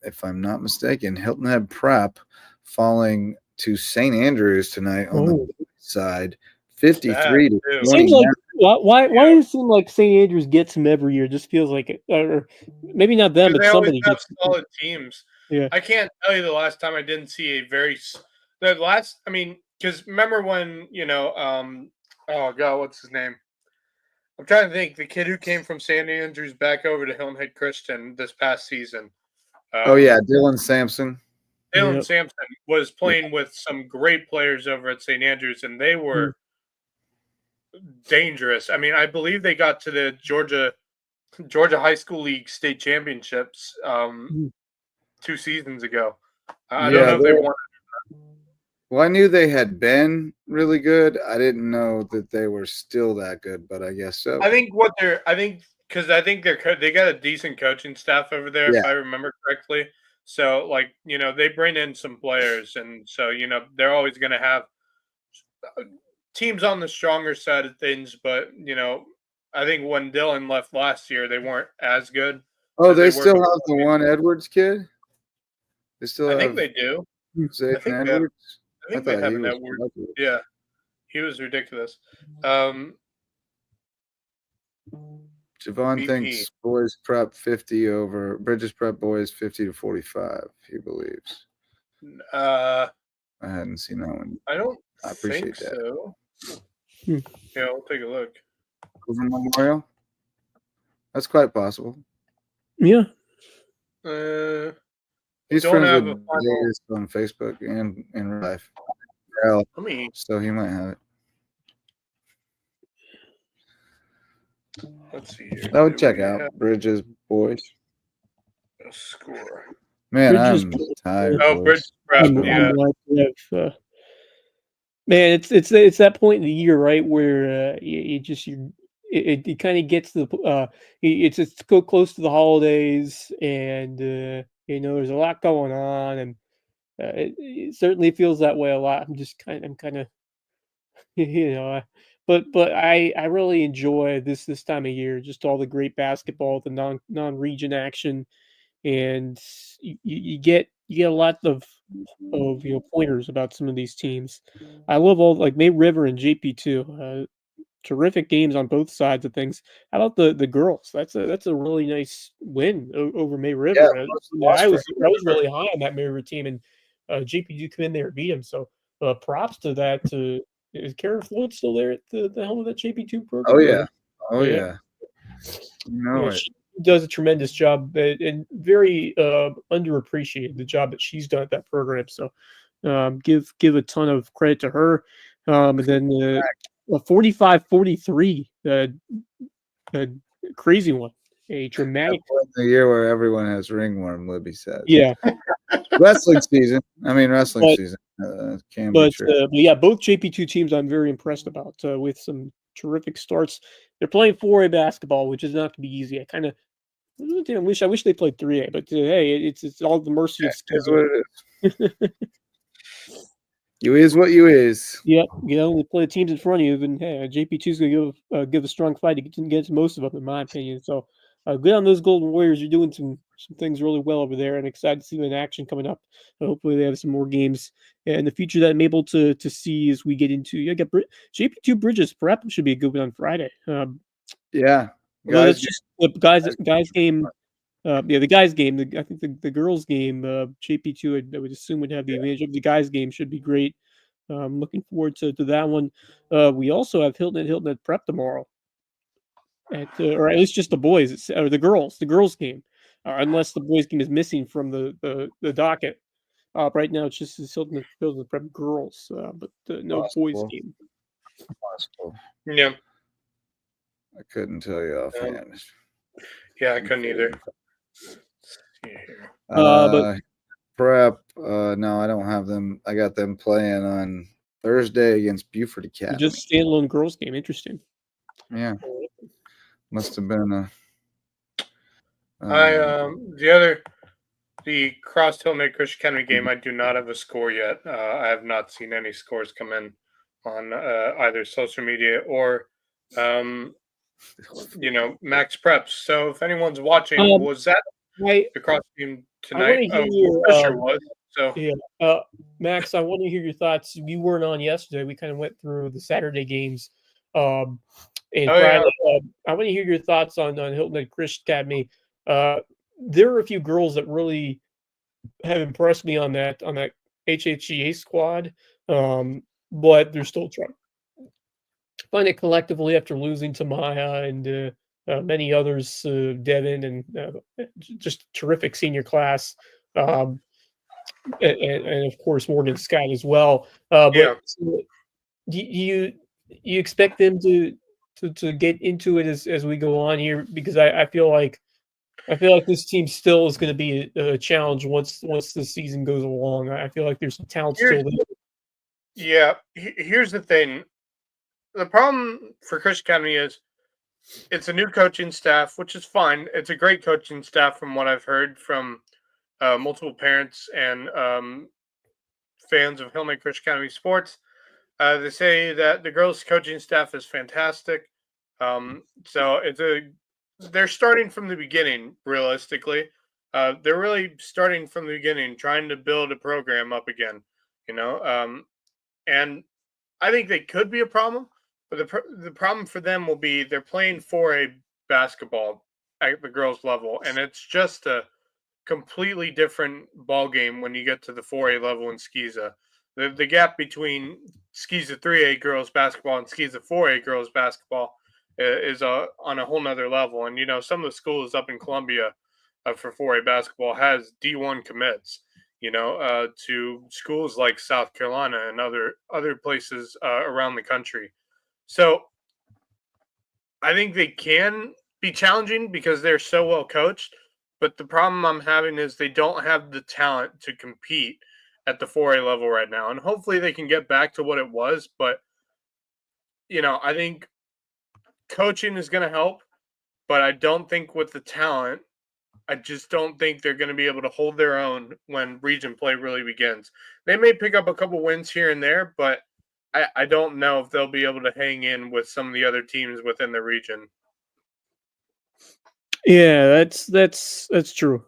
If I'm not mistaken, Hilton Head Prep falling to St. Andrews tonight on the side, 53-20. Seems like why does it seem like St. Andrews gets them every year? It just feels like it, or maybe not them, but somebody gets solid teams. Yeah, I can't tell you the last time I didn't see because remember when oh God, what's his name? I'm trying to think. The kid who came from St. Andrews back over to Hilton Head Christian this past season. Dylan Sampson. Dylan Sampson was playing with some great players over at St. Andrews, and they were dangerous. I mean, I believe they got to the Georgia High School League state championships 2 seasons ago. I don't know if they won. Well, I knew they had been really good. I didn't know that they were still that good, but I guess so. I think they got a decent coaching staff over there, if I remember correctly. So, they bring in some players, and so they're always going to have teams on the stronger side of things. But I think when Dylan left last year, they weren't as good. Oh, they still have the one Edwards kid. They still. I think they do. Zayden Edwards. I think they have an Edwards. Yeah, he was ridiculous. Javon thinks boys prep 50 over Bridges Prep boys 50-45. He believes. I hadn't seen that one. I appreciate that. So. Yeah, we'll take a look. Over Memorial. That's quite possible. Yeah. He's friends with Davis on Facebook and in real life. So he might have it. Let's see here. I would check out Bridges boys. Score. Man, I'm tired. Oh, Bridges Prep. Yeah. Man, it's that point in the year, right, where you're it kind of gets to the it's go close to the holidays, and there's a lot going on, and it certainly feels that way a lot. I'm kind of you know, but I really enjoy this time of year, just all the great basketball, the non-region action, and you get a lot of pointers about some of these teams. I love all like May River and JP2. Terrific games on both sides of things. How about the girls? That's a really nice win over May Yeah, River. I was really high on that May River team, and JP2 come in there and beat them. So props to that. Is Kara Floyd still there at the helm of that JP2 program? Oh yeah, Yeah. She does a tremendous job, and very underappreciated the job that she's done at that program. So give a ton of credit to her. And then 45-43, a crazy one, a dramatic. The year where everyone has ringworm, Libby says. Yeah, wrestling season. I mean, wrestling season can be true. But yeah, both JP2 teams I'm very impressed about with some terrific starts. They're playing 4A basketball, which is not going to be easy. I wish they played 3A, but hey, it's all the mercy of skills. What it is. You is what you is. Yep, we play the teams in front of you, and hey, JP2 is going to give a strong fight to get against most of them, in my opinion. So good on those Golden Warriors. You're doing some things really well over there, and excited to see them in action coming up. Hopefully, they have some more games in the future that I'm able to see as we get into. JP2 Bridges. Perhaps should be a good one on Friday. Yeah, that's just the guys game. The guys game. I think the girls game. JP2 I would assume would have the advantage of the guys game. Should be great. I'm looking forward to that one. We also have Hilton at Prep tomorrow, or at least just the boys or the girls game, unless the boys game is missing from the docket. Right now it's just Hilton at Prep girls, but no boys game. Possible. Yeah, I couldn't tell you offhand. Yeah, I couldn't either. But Prep, no, I don't have them. I got them playing on Thursday against Buford Academy. Just standalone girls game. Interesting. Yeah, must have been the Cross Hillmate Christian Academy game. I do not have a score yet. I have not seen any scores come in on either social media or Max Preps. So if anyone's watching, was that the cross game tonight? Fisher was. So yeah, Max, I want to hear your thoughts. You weren't on yesterday. We kind of went through the Saturday games. And Friday, I want to hear your thoughts on Hilton Christian Academy. There are a few girls that really have impressed me on that HHGA squad, but they're still trying to find it collectively after losing to Maya and many others, Devin, and just terrific senior class, and of course Morgan Scott as well. Do you expect them to get into it as we go on here? Because I feel like this team still is going to be a challenge once the season goes along. I feel like there's some talent still there. Yeah, here's the thing. The problem for Christian Academy is it's a new coaching staff, which is fine. It's a great coaching staff from what I've heard from multiple parents and fans of Hillmate Christian Academy sports. They say that the girls' coaching staff is fantastic. So they're starting from the beginning, realistically. They're really starting from the beginning, trying to build a program up again, and I think they could be a problem, but the problem for them will be they're playing 4A basketball at the girls' level, and it's just a completely different ball game when you get to the 4A level in Skeeza. The gap between Skeeza 3A girls basketball and Skeeza 4A girls basketball is on a whole nother level. And, some of the schools up in Columbia for 4A basketball has D1 commits, to schools like South Carolina and other places around the country. So I think they can be challenging because they're so well coached. But the problem I'm having is they don't have the talent to compete at the 4A level right now. And hopefully they can get back to what it was. But, I think coaching is going to help, but I don't think with the talent, I just don't think they're going to be able to hold their own when region play really begins. They may pick up a couple wins here and there, but I don't know if they'll be able to hang in with some of the other teams within the region. Yeah, that's true.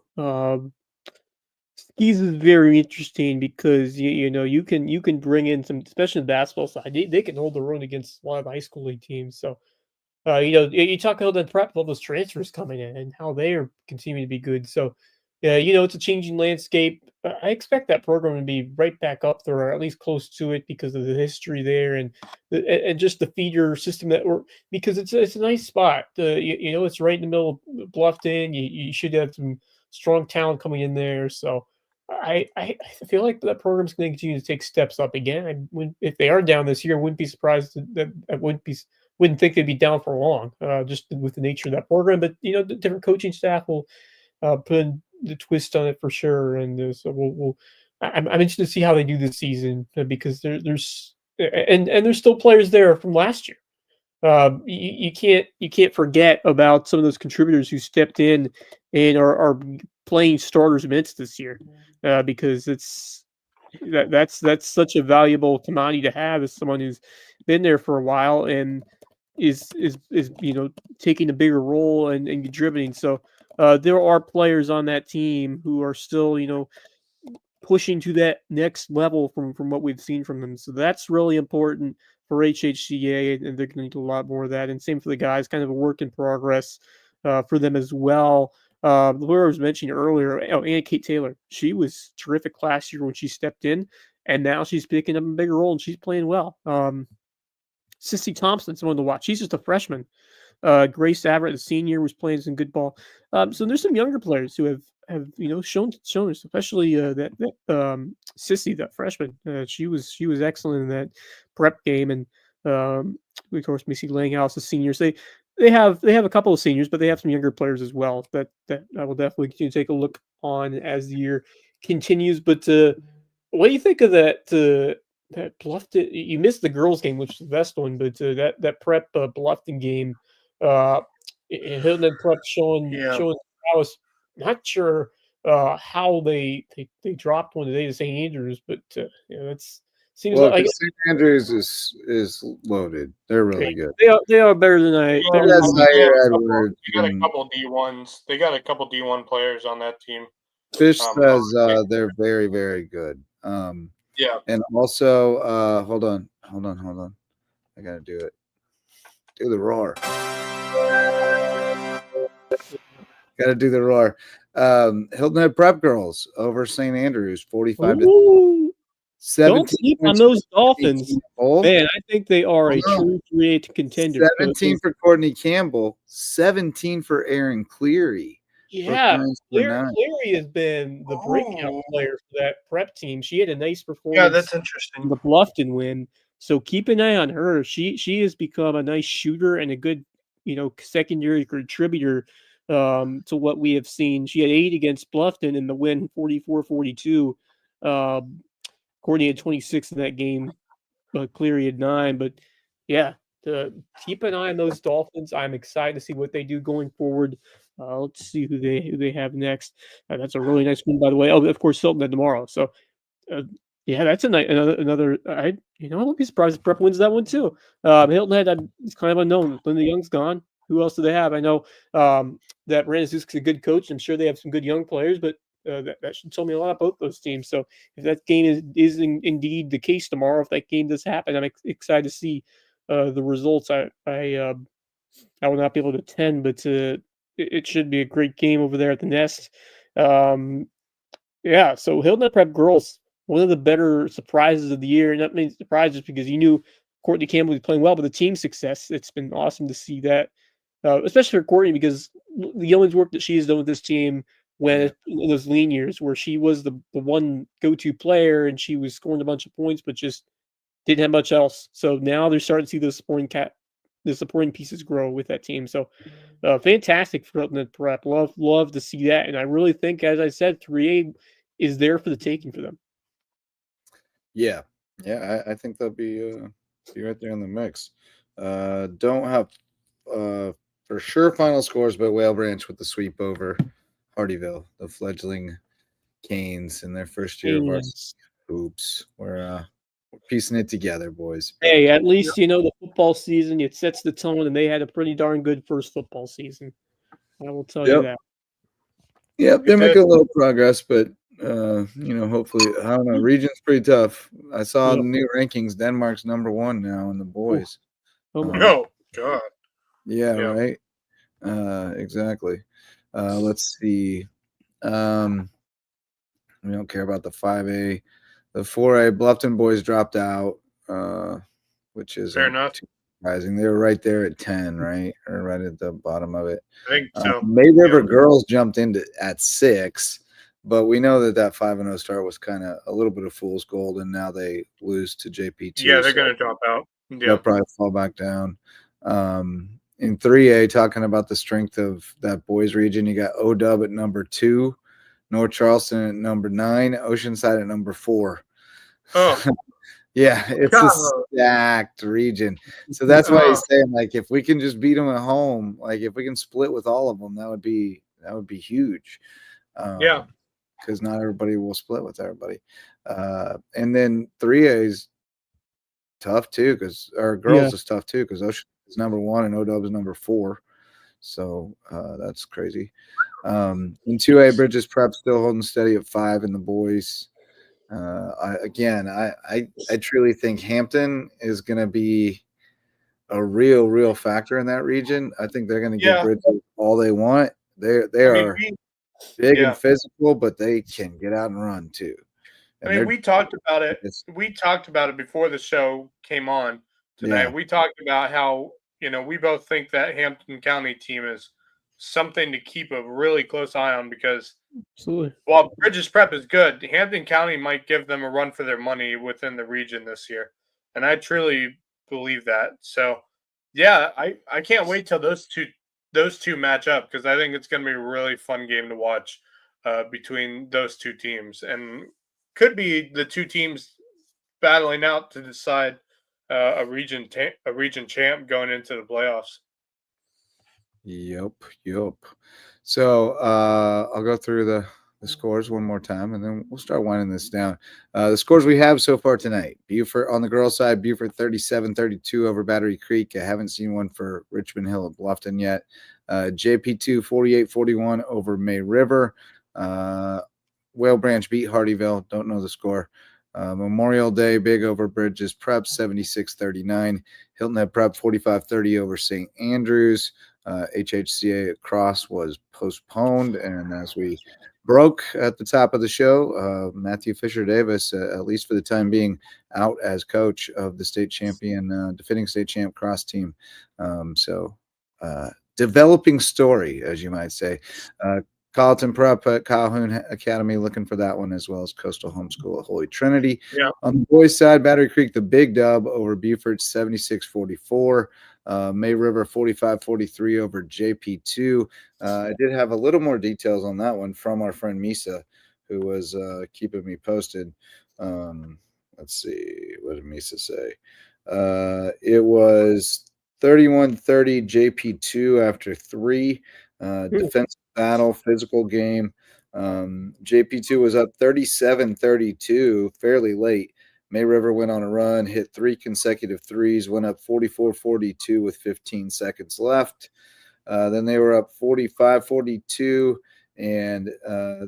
Skis is very interesting because you can bring in some, especially in the basketball side. They can hold their own against a lot of high school league teams. So you talk about the prep, all those transfers coming in and how they are continuing to be good. So, yeah, it's a changing landscape. I expect that program to be right back up there, or at least close to it, because of the history there and just the feeder system because it's a nice spot. It's right in the middle of Bluffton. You should have some strong talent coming in there. So, I feel like that program's going to continue to take steps up again. If they are down this year, I wouldn't be surprised that I wouldn't think they'd be down for long, just with the nature of that program. But the different coaching staff will put in the twist on it for sure. And so I'm interested to see how they do this season, because there's there's still players there from last year. You can't forget about some of those contributors who stepped in and are playing starters minutes this year, because that's such a valuable commodity to have as someone who's been there for a while and is taking a bigger role and contributing. So there are players on that team who are still pushing to that next level from what we've seen from them. So that's really important for HHCA, and they're going to need a lot more of that. And same for the guys, kind of a work in progress for them as well. Who I was mentioning earlier, Anna Kate Taylor, she was terrific last year when she stepped in, and now she's picking up a bigger role and she's playing well. Sissy Thompson's someone to watch. She's just a freshman. Grace Averett, the senior, was playing some good ball. So there's some younger players who have shown us, especially that Sissy, that freshman. She was excellent in that prep game, and of course Missy Langhouse, the seniors. They have a couple of seniors, but they have some younger players as well that I will definitely continue to take a look on as the year continues. But what do you think of that? That Bluffton, you missed the girls' game, which is the best one, but that prep Bluffton game, Hilton and prep showing. I was not sure how they dropped one today to St. Andrews, but that's seems like St. Andrews is loaded. They're really good. They are better than I. They got a couple D1s. They got a couple D1 players on that team. Fish says they're very, very good. Yeah. And also, hold on. I gotta do it. Do the roar. Gotta do the roar. Hilton Head Prep Girls over St. Andrews, 45 to 17. Don't sleep on those Dolphins. Man, I think they are a true 3-8 contender. 17 for Courtney Campbell, 17 for Erin Cleary. Yeah, Cleary has been the breakout player for that prep team. She had a nice performance. Yeah, that's interesting. The Bluffton win. So keep an eye on her. She has become a nice shooter and a good, secondary contributor to what we have seen. She had 8 against Bluffton in the win, 44-42. Courtney had 26 in that game. Cleary had 9. But yeah, keep an eye on those Dolphins. I'm excited to see what they do going forward. Let's see who they have next. That's a really nice win, by the way. Oh, of course, Hilton had tomorrow. So, yeah, that's another. I won't be surprised if Prep wins that one too. Hilton Head, it's kind of unknown. Linda Young's gone. Who else do they have? I know that Brandon Zusk's a good coach. I'm sure they have some good young players, but that should tell me a lot about both those teams. So, if that game is indeed the case tomorrow, if that game does happen, I'm excited to see the results. I will not be able to attend, but it should be a great game over there at the Nest. Yeah, so Hilton Prep Girls, one of the better surprises of the year. And that means surprises because you knew Courtney Campbell was playing well, but the team success, it's been awesome to see that, especially for Courtney, because the yeoman's work that she has done with this team when in those lean years where she was the one go-to player and she was scoring a bunch of points, but just didn't have much else. So now they're starting to see the supporting pieces grow with that team. So fantastic for Hilton Prep. Love to see that. And I really think, as I said, 3A is there for the taking for them. Yeah. I think they'll be right there in the mix. Don't have for sure final scores, but Whale Branch with the sweep over Hardyville, the fledgling Canes in their first year of varsity hoops. We're piecing it together, boys. Hey, at least the football season, it sets the tone, and they had a pretty darn good first football season. I will tell you that. Yep, they're making a little progress, but hopefully, I don't know. Region's pretty tough. I saw the new rankings. Denmark's number 1 now in the boys. Oh God. Yeah, right. Exactly. Let's see. We don't care about the 5A. The 4A Bluffton boys dropped out, which is fair enough. Too surprising. They were right there at 10, right? Or right at the bottom of it. I think so. May River girls jumped into at 6, but we know that 5-0 start was kind of a little bit of fool's gold, and now they lose to JP2. Yeah, they're going to drop out. Yeah. They'll probably fall back down. In 3A, talking about the strength of that boys region, you got OW at number 2, North Charleston at number 9, Oceanside at number 4. Oh. Yeah, it's a stacked region. So that's why he's saying, like, if we can just beat them at home, like if we can split with all of them, that would be huge. Because not everybody will split with everybody. And then 3A is tough too, because our girls is tough too, because Ocean is number 1 and OW is number 4. So that's crazy. In 2A, Bridges Prep still holding steady at 5 in the boys. I truly think Hampton is going to be a real factor in that region. I think they're going to give Bridges all they want. They are big and physical, but they can get out and run too. And we talked about it. We talked about it before the show came on today. We talked about how, we both think that Hampton County team is something to keep a really close eye on, because while Bridges Prep is good, Hampton County might give them a run for their money within the region this year. And I truly believe that. So I can't wait till those two match up, because I think it's going to be a really fun game to watch between those two teams, and could be the two teams battling out to decide a region champ going into the playoffs. Yep. So I'll go through the scores one more time, and then we'll start winding this down. The scores we have so far tonight: Beaufort on the girls' side, Beaufort 37-32 over Battery Creek. I haven't seen one for Richmond Hill at Bluffton yet. JP2 48-41 over May River. Whale Branch beat Hardyville. Don't know the score. Memorial Day big over Bridges Prep 76-39. Hilton Head Prep 45-30 over St. Andrews. HHCA at Cross was postponed, and as we broke at the top of the show, Matthew Fisher Davis, at least for the time being, out as coach of the state champion, defending state champ Cross team. Developing story, as you might say. Carleton Prep at Calhoun Academy looking for that one, as well as Coastal Homeschool at Holy Trinity. On the boys' side, Battery Creek, the big dub over Beaufort 76-44. May River 45-43 over JP2. I did have a little more details on that one from our friend Misa, who was keeping me posted. Let's see, what did Misa say? It was 31-30 JP2 after 3. Defensive battle, physical game. JP2 was up 37-32 fairly late. May River went on a run, hit 3 consecutive threes, went up 44-42 with 15 seconds left. Then they were up 45-42, and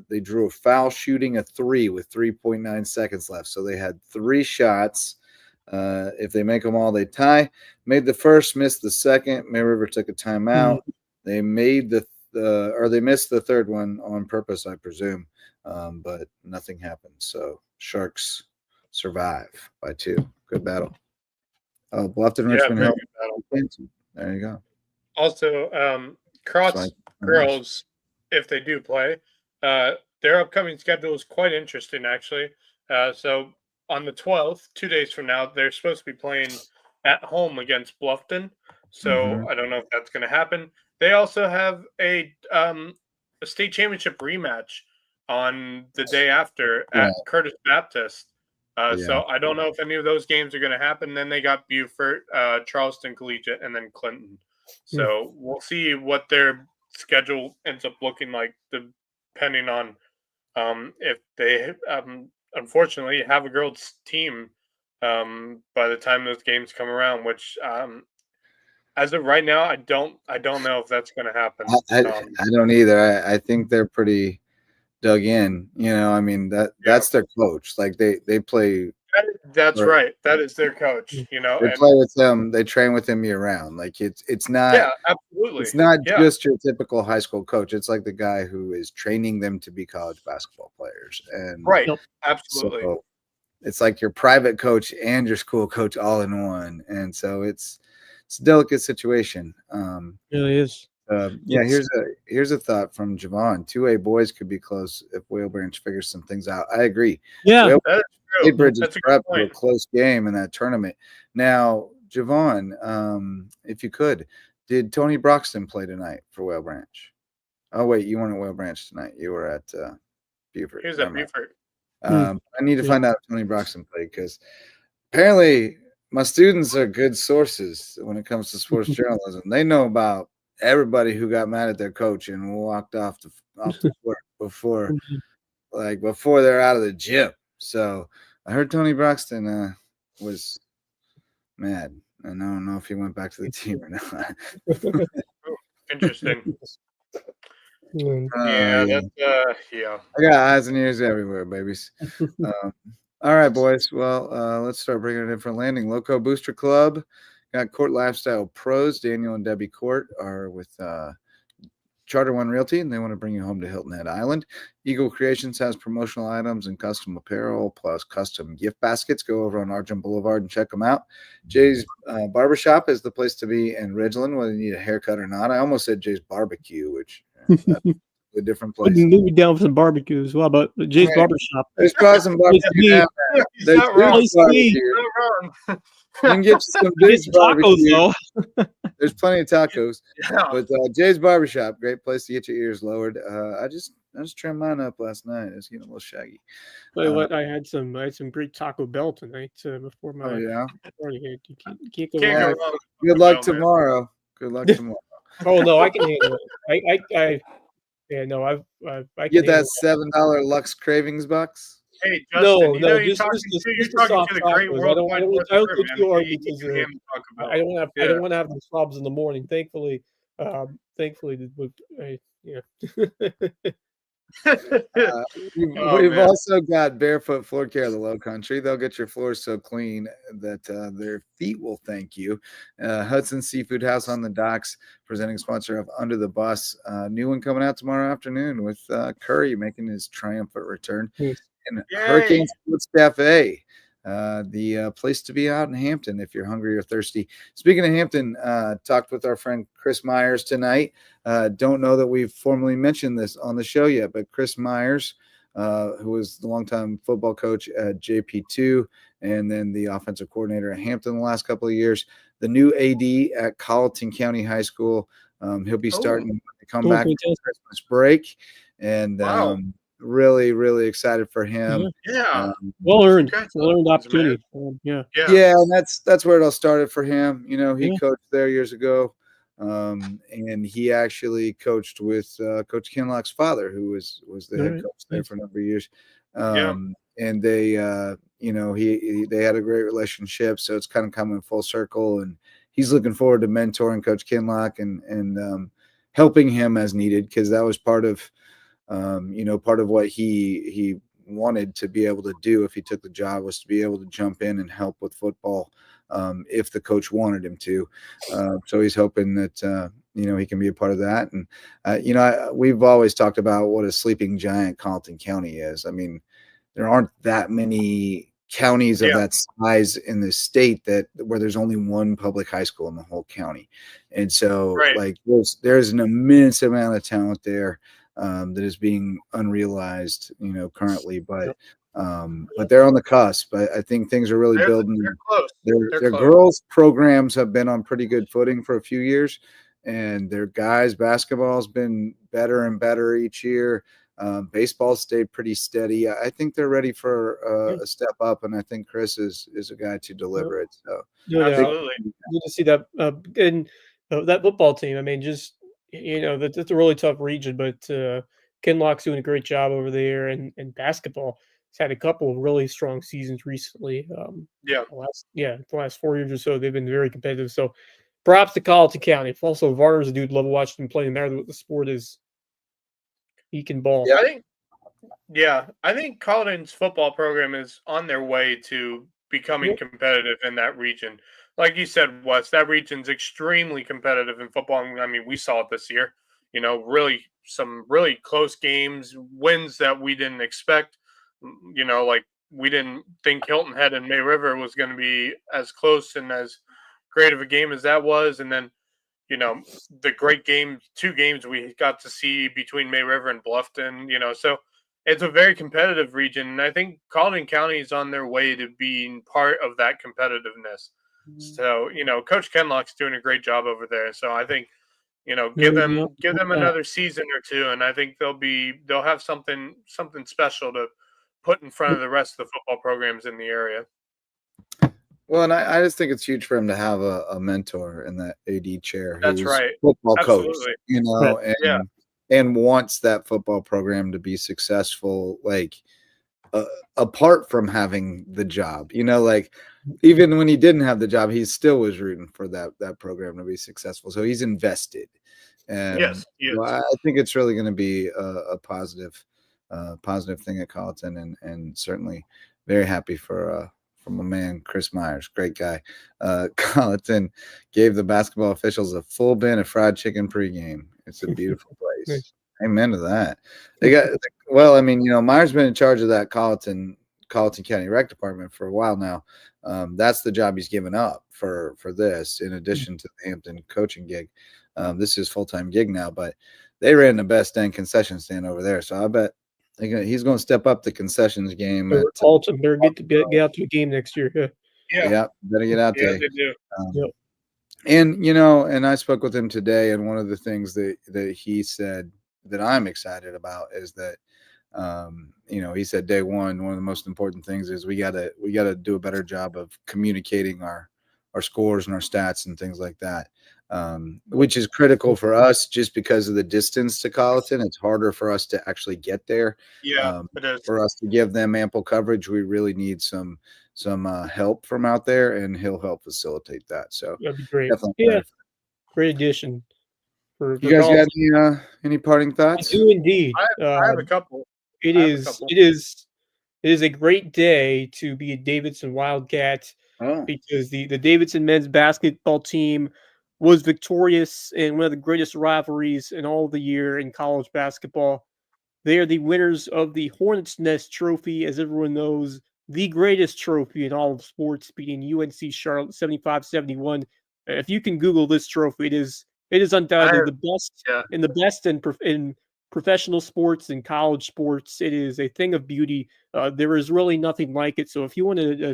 they drew a foul shooting a 3 with 3.9 seconds left. So they had 3 shots. If they make them all, they tie. Made the first, missed the second. May River took a timeout. They made they missed the third one on purpose, I presume, but nothing happened. So Sharks survive by 2. Good battle. Oh, Bluffton, Richmond Hill. There you go. Also, Cross girls, if they do play, their upcoming schedule is quite interesting, actually. So on the 12th, 2 days from now, they're supposed to be playing at home against Bluffton. So I don't know if that's going to happen. They also have a state championship rematch on the day after at Curtis Baptist. So I don't know if any of those games are going to happen. Then they got Beaufort, Charleston Collegiate, and then Clinton. So we'll see what their schedule ends up looking like, depending on if they unfortunately have a girls' team by the time those games come around. Which as of right now, I don't know if that's going to happen. I don't either. I think they're pretty dug in. I mean that's their coach. Like they play. That's right. That is their coach. They play with them. They train with him year round. Like it's not. Yeah, absolutely. It's not just your typical high school coach. It's like the guy who is training them to be college basketball players. And right. Absolutely. So it's like your private coach and your school coach all in one. And so it's a delicate situation. It really is. Here's a thought from Javon. 2A boys could be close if Whale Branch figures some things out. I agree. Yeah, that's true. Bridge is prepped for a close game in that tournament. Now, Javon, if you could, did Tony Broxton play tonight for Whale Branch? Oh wait, you weren't at Whale Branch tonight. You were at Beaufort. He was at Beaufort. I need to find out if Tony Broxton played, because apparently my students are good sources when it comes to sports journalism. They know about everybody who got mad at their coach and walked off the court before they're out of the gym. So I heard Tony Broxton was mad. And I don't know if he went back to the team or not. Interesting. I got eyes and ears everywhere, babies. All right, boys. Well, let's start bringing it in for landing. Loco Booster Club got Court Lifestyle Pros. Daniel and Debbie Court are with Charter One Realty, and they want to bring you home to Hilton Head Island. Eagle Creations has promotional items and custom apparel plus custom gift baskets. Go over on Argent Boulevard and check them out. Jay's Barbershop is the place to be in Ridgeland, whether you need a haircut or not. I almost said Jay's Barbecue, which that's a different place. Maybe down for some barbecue as well, but Jay's Barbershop. There's probably some barbecue down there. There's barbecue. You can get some big tacos, though. There's plenty of tacos. But Jay's Barbershop, great place to get your ears lowered. I just trimmed mine up last night. It's getting a little shaggy. But I had some great Taco Bell tonight before my party. You can't go wrong. Good luck tomorrow. Good luck tomorrow. Oh no, I can handle it. I get that $7 Lux Cravings bucks. Hey, Justin, no, you're talking to the great world. I don't want to have the slobs in the morning. Thankfully, we've also got Barefoot Floor Care of the Low Country. They'll get your floors so clean that their feet will thank you. Hudson Seafood House on the Docks, presenting sponsor of Under the Bus. New one coming out tomorrow afternoon with Curry making his triumphant return. And Hurricane Sports Cafe, the place to be out in Hampton if you're hungry or thirsty. Speaking of Hampton, talked with our friend Chris Myers tonight. Don't know that we've formally mentioned this on the show yet, but Chris Myers, who was the longtime football coach at JP2 and then the offensive coordinator at Hampton the last couple of years, the new AD at Colleton County High School. He'll be starting to come back from Christmas break. And really, really excited for him. Well earned opportunity. Yeah, and that's where it all started for him. He coached there years ago, and he actually coached with Coach Kinlock's father, who was the head coach there for a number of years. And they, they had a great relationship, so it's kind of coming full circle. And he's looking forward to mentoring Coach Kinlock and helping him as needed, because that was part of what he wanted to be able to do if he took the job, was to be able to jump in and help with football if the coach wanted him to. So he's hoping that, he can be a part of that. And, we've always talked about what a sleeping giant Colleton County is. I mean, there aren't that many counties of that size in the state where there's only one public high school in the whole county. And so there's an immense amount of talent there that is being unrealized, currently, but they're on the cusp. I think things are really building. They're close. Their girls programs have been on pretty good footing for a few years, and their guys basketball has been better and better each year. Baseball stayed pretty steady. I think they're ready for a step up, and I think Chris is a guy to deliver it. So absolutely good to see that. And that football team. I mean, just that's a really tough region, but Ken Lock's doing a great job over there, and basketball has had a couple of really strong seasons recently. Yeah. The last 4 years or so, they've been very competitive. So, props to Colleton County. Also, Varner's a dude love watching him play. No matter what the sport is, he can ball. I think Colleton's football program is on their way to becoming competitive in that region. Like you said, Wes, that region's extremely competitive in football. I mean, we saw it this year. Really some really close games, wins that we didn't expect. Like we didn't think Hilton Head and May River was going to be as close and as great of a game as that was. And then, the great game, 2 games we got to see between May River and Bluffton, so it's a very competitive region. And I think Colleton County is on their way to being part of that competitiveness. So, Coach Kenlock's doing a great job over there. So I think, give them another season or 2, and I think they'll have something special to put in front of the rest of the football programs in the area. Well, and I just think it's huge for him to have a mentor in that AD chair. That's right. Football Absolutely. coach, and wants that football program to be successful, like apart from having the job, like even when he didn't have the job, he still was rooting for that program to be successful. So he's invested. And yes, I think it's really going to be a positive thing at Colleton, and certainly very happy for my man Chris Myers, great guy. Colleton gave the basketball officials a full bin of fried chicken pregame. It's a beautiful place. Nice. Amen to that. They got well. I mean, Myers been in charge of that Colleton County Rec Department for a while now. That's the job he's given up for this, in addition to the Hampton coaching gig. This is his full-time gig now, but they ran the best dang concession stand over there. So I bet he's going to step up the concessions game. Colleton better get out to a game next year. Yeah, better get out there. They do. And and I spoke with him today, and one of the things that he said that I'm excited about is that he said day one of the most important things is we gotta do a better job of communicating our scores and our stats and things like that, which is critical for us just because of the distance to Colleton. It's harder for us to actually get there. It is. For us to give them ample coverage, we really need some help from out there, and he'll help facilitate that. So that'd be great. Definitely Great addition. For you guys got any parting thoughts? I do indeed. I have a couple. It is a great day to be a Davidson Wildcat because the Davidson men's basketball team was victorious in one of the greatest rivalries in all the year in college basketball. They are the winners of the Hornets Nest Trophy, as everyone knows, the greatest trophy in all of sports, beating UNC Charlotte 75-71. If you can Google this trophy, it is undoubtedly the best in professional sports and college sports. It is a thing of beauty. There is really nothing like it. So if you want to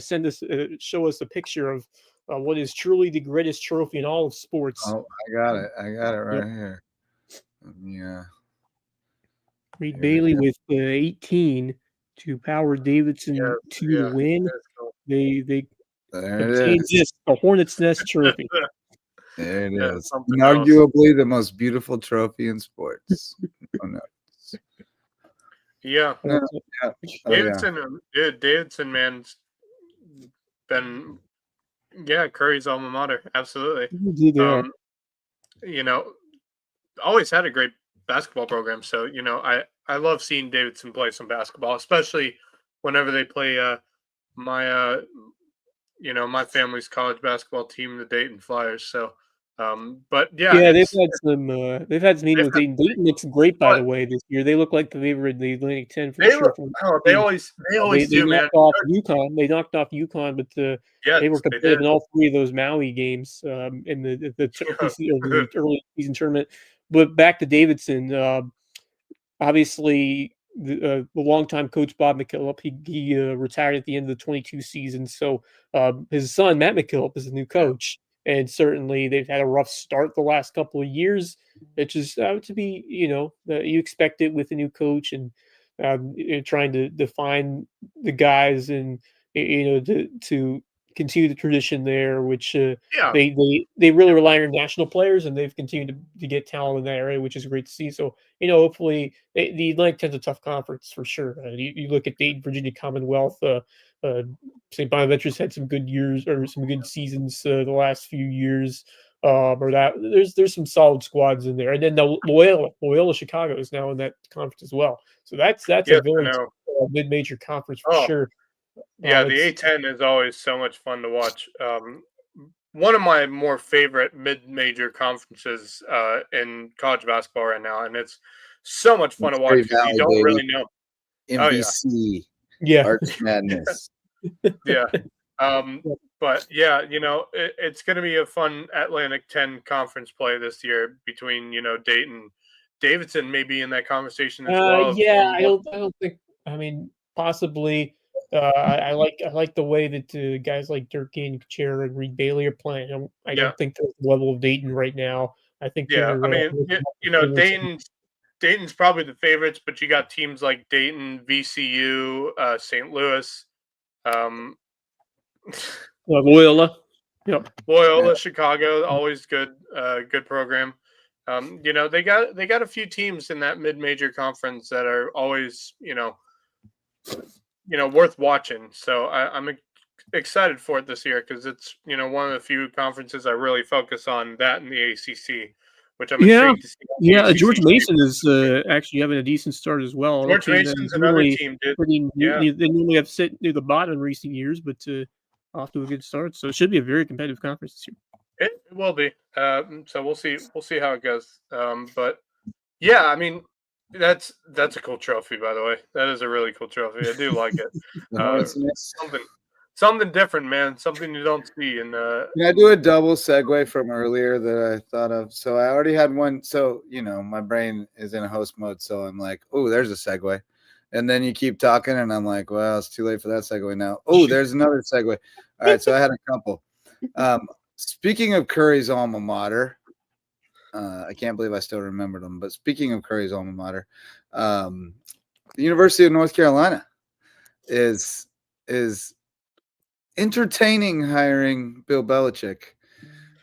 show us a picture of what is truly the greatest trophy in all of sports. Oh, I got it right here. Yeah. Reed Bailey with 18 to power Davidson to win. Cool. They there it is. The Hornets Nest Trophy. There it is. Arguably the most beautiful trophy in sports. Davidson, man's been Curry's alma mater. Absolutely. Always had a great basketball program. So, I love seeing Davidson play some basketball, especially whenever they play my family's college basketball team, the Dayton Flyers. So, they've had some meetings with Dayton. Dayton looks great, by the way, this year. They look like they were in the Atlantic 10 for sure. They always do, man. They knocked off UConn, but they were competitive in all 3 of those Maui games in the early season tournament. But back to Davidson, obviously the longtime coach Bob McKillop, he retired at the end of the 22 season. So his son Matt McKillop is the new coach. And certainly they've had a rough start the last couple of years. It's just to be, you expect it with a new coach and trying to define the guys and, to continue the tradition there, which Yeah. they really rely on national players, and they've continued to get talent in that area, which is great to see. So, hopefully the Atlantic 10's a tough conference for sure. You look at Dayton, Virginia Commonwealth, St. Bonaventure's had some good years or some good seasons the last few years. Or that there's some solid squads in there, and then the Loyola Chicago is now in that conference as well. So that's a very mid-major conference for sure. Yeah, the A10 is always so much fun to watch. One of my more favorite mid-major conferences in college basketball right now, and it's so much fun to watch because you don't really know. MVC, yeah, Arch Madness. Yeah. But yeah, it's going to be a fun Atlantic 10 conference play this year between, Dayton, Davidson may be in that conversation as well. Yeah, I don't think. I mean, possibly. I like the way that guys like Durkee and Chair and Reed Bailey are playing. I don't think they're at the level of Dayton right now. I think. Yeah, I mean, Dayton's probably the favorites, but you got teams like Dayton, VCU, St. Louis. Loyola. Yep. Loyola, Chicago, always good program. They got a few teams in that mid-major conference that are always, worth watching. So I'm excited for it this year because it's, one of the few conferences I really focus on, that in the ACC, which I'm intrigued to see. Yeah, George Mason is actually having a decent start as well. George Mason's another team, dude. They normally have sit near the bottom in recent years, but off to a good start. So it should be a very competitive conference this year. It will be. So we'll see. We'll see how it goes. But yeah, I mean, that's a cool trophy, by the way. That is a really cool trophy. I do like it. Something different, man. Something you don't see. And can I do a double segue from earlier that I thought of? So I already had one. So my brain is in a host mode. So I'm like, oh, there's a segue. And then you keep talking, and I'm like, well, it's too late for that segue now. Oh, there's another segue. All right, so I had a couple. Speaking of Curry's alma mater, I can't believe I still remembered them. But speaking of Curry's alma mater, the University of North Carolina is entertaining hiring Bill Belichick,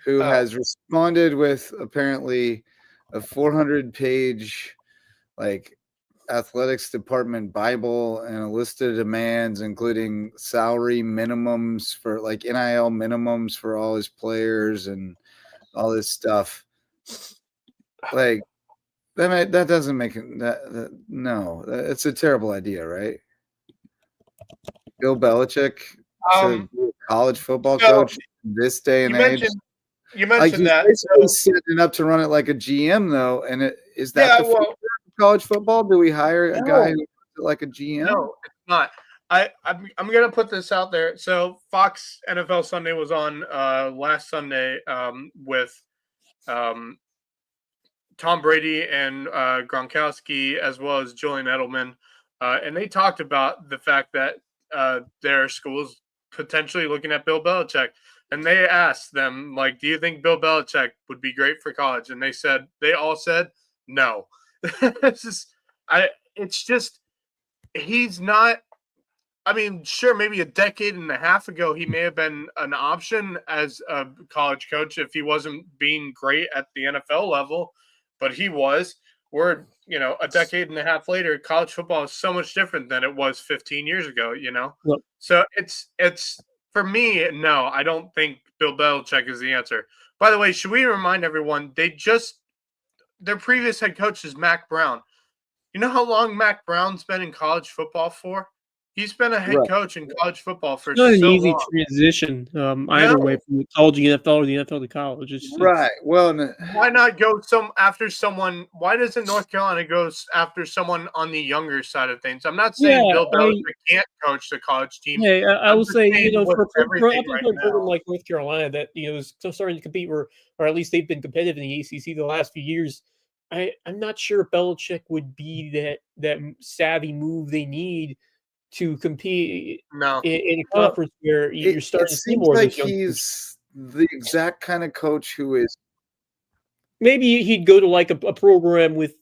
who has responded with apparently a 400-page athletics department Bible and a list of demands, including salary minimums for NIL minimums for all his players and all this stuff. That doesn't make it no, it's a terrible idea, right? Bill Belichick to be a college football coach this day and age. You mentioned that he's setting up to run it like a GM, though, and is that the future of college football? Do we hire a guy who like a GM? No, it's not. I'm gonna put this out there. So Fox NFL Sunday was on last Sunday with Tom Brady and Gronkowski, as well as Julian Edelman, and they talked about the fact that their schools potentially looking at Bill Belichick. And they asked them, do you think Bill Belichick would be great for college? And they all said no. He's not. I mean, sure, maybe a decade and a half ago, he may have been an option as a college coach if he wasn't being great at the NFL level, but he was. We're, a decade and a half later, college football is so much different than it was 15 years ago, Yep. So it's for me, no, I don't think Bill Belichick is the answer. By the way, should we remind everyone, their previous head coach is Mac Brown. You know how long Mac Brown's been in college football for? He's been a head coach in college football for so long. It's not an easy transition either way from the college to the NFL or the NFL to college. Right. Well, why not go after someone? Why doesn't North Carolina go after someone on the younger side of things? I'm not saying Bill Belichick can't coach the college team. Yeah, I will say, for a program like North Carolina that is so starting to compete, or at least they've been competitive in the ACC the last few years. I'm not sure if Belichick would be that savvy move they need to compete in a conference where you're starting to see more. It seems like he's the exact kind of coach who is. Maybe he'd go to a program with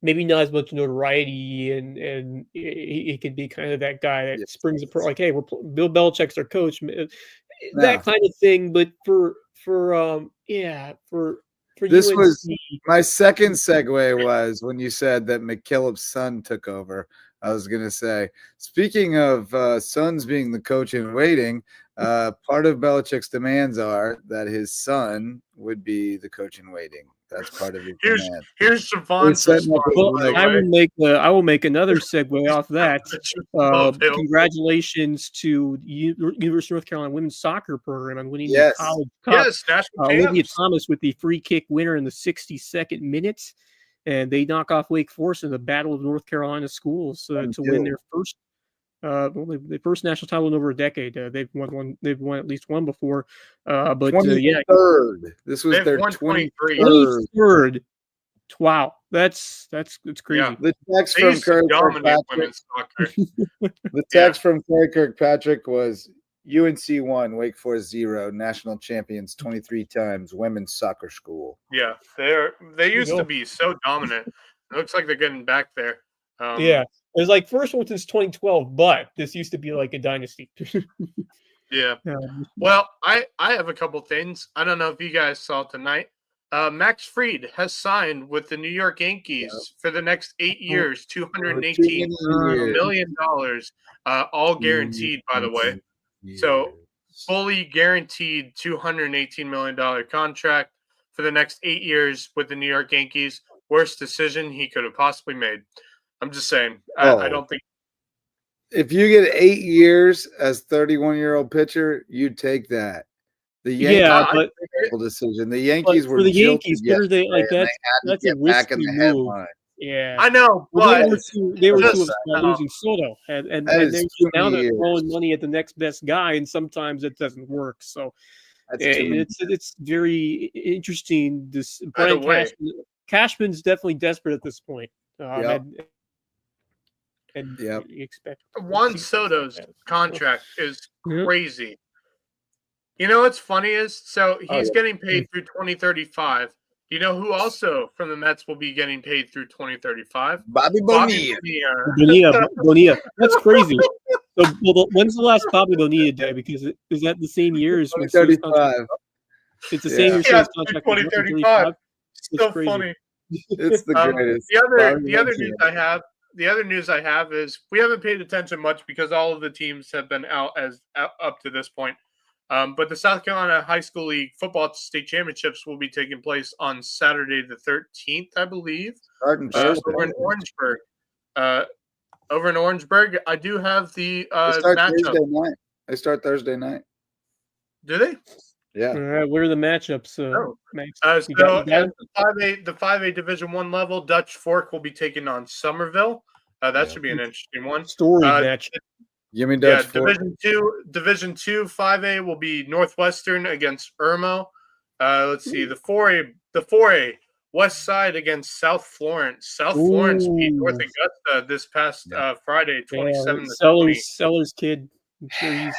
maybe not as much notoriety, and he could be kind of that guy that springs a hey, Bill Belichick's our coach. that kind of thing. But for this UNC, was my second segue was when you said that McKillop's son took over. I was going to say, speaking of sons being the coach in waiting, part of Belichick's demands are that his son would be the coach in waiting. That's part of his demand. Here's Javon's response. Well, I will make another segue off that. Congratulations to University of North Carolina women's soccer program on winning the College Cup. Yes, national Olivia champs. Thomas with the free kick winner in the 62nd minute, and they knock off Wake Forest in the Battle of North Carolina Schools to win their first. The first national title in over a decade. They've won one. They've won at least one before. But 23rd. This was their 23rd. Wow, that's crazy. Yeah. The text from Corey Kirkpatrick was UNC 1, Wake Forest 0, national champions 23 times, women's soccer school. Yeah, they used to be so dominant. It looks like they're getting back there. Yeah. It was like first one since 2012, but this used to be like a dynasty. Yeah. Well, I have a couple things. I don't know if you guys saw tonight. Max Fried has signed with the New York Yankees for the next 8 years, $218 million, all guaranteed, by the way. So fully guaranteed $218 million contract for the next 8 years with the New York Yankees. Worst decision he could have possibly made. I'm just saying. I don't think. If you get 8 years as 31-year-old pitcher, you'd take that. The Yankees decision. The Yankees were for the Yankees. What are they like? That's a risky move. Yeah, I know, but they were too losing Soto, and now they're throwing money at the next best guy, and sometimes it doesn't work. So it's very interesting. This Brian Cashman's definitely desperate at this point. And you expect Juan Soto's contract is crazy. You know what's funny is he's getting paid through 2035. You know who also from the Mets will be getting paid through 2035? Bobby Bonilla. Bonilla. That's crazy. So, when's the last Bobby Bonilla day? Because is that the same year as 2035? It's the same year as contract. 2035. So crazy. Funny. It's the greatest. The other news I have is we haven't paid attention much because all of the teams have been out up to this point. But the South Carolina High School League football state championships will be taking place on Saturday the 13th, I believe. Over in Orangeburg. Over in Orangeburg, I do have the matchup. They start Thursday night. Do they? Yeah. All right. What are the matchups? The 5A Division I level, Dutch Fork will be taking on Somerville. That should be an interesting one. Story match. Give me Dutch Fork. Division 2 5A will be Northwestern against Irmo. Let's see. The 4A West Side against South Florence. South Florence beat North Augusta this past Friday, 27-20. Sellers kid. I'm sure you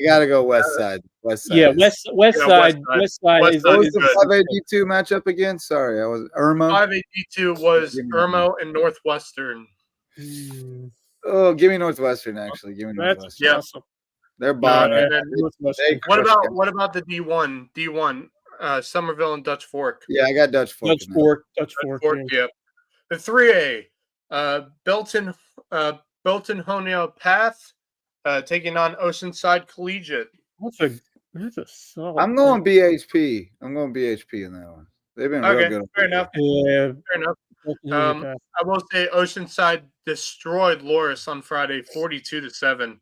got to go West Side. West Side. Yeah, West Side. What was the 5A D2 matchup again? Sorry, I was Irmo. 5A D2 was Irmo and Northwestern. Oh, give me Northwestern. Actually, give me Northwestern. Yeah, awesome. They're bombing. What about the D1? D1, Somerville and Dutch Fork. Yeah, I got Dutch Fork. Dutch Fork. Yeah. The 3A, Belton Honeo Path. Taking on Oceanside Collegiate. That's a solid. I'm going BHP. I'm going BHP in that one. They've been real good. Fair enough. Yeah. Fair enough. I will say Oceanside destroyed Loris on Friday, 42-7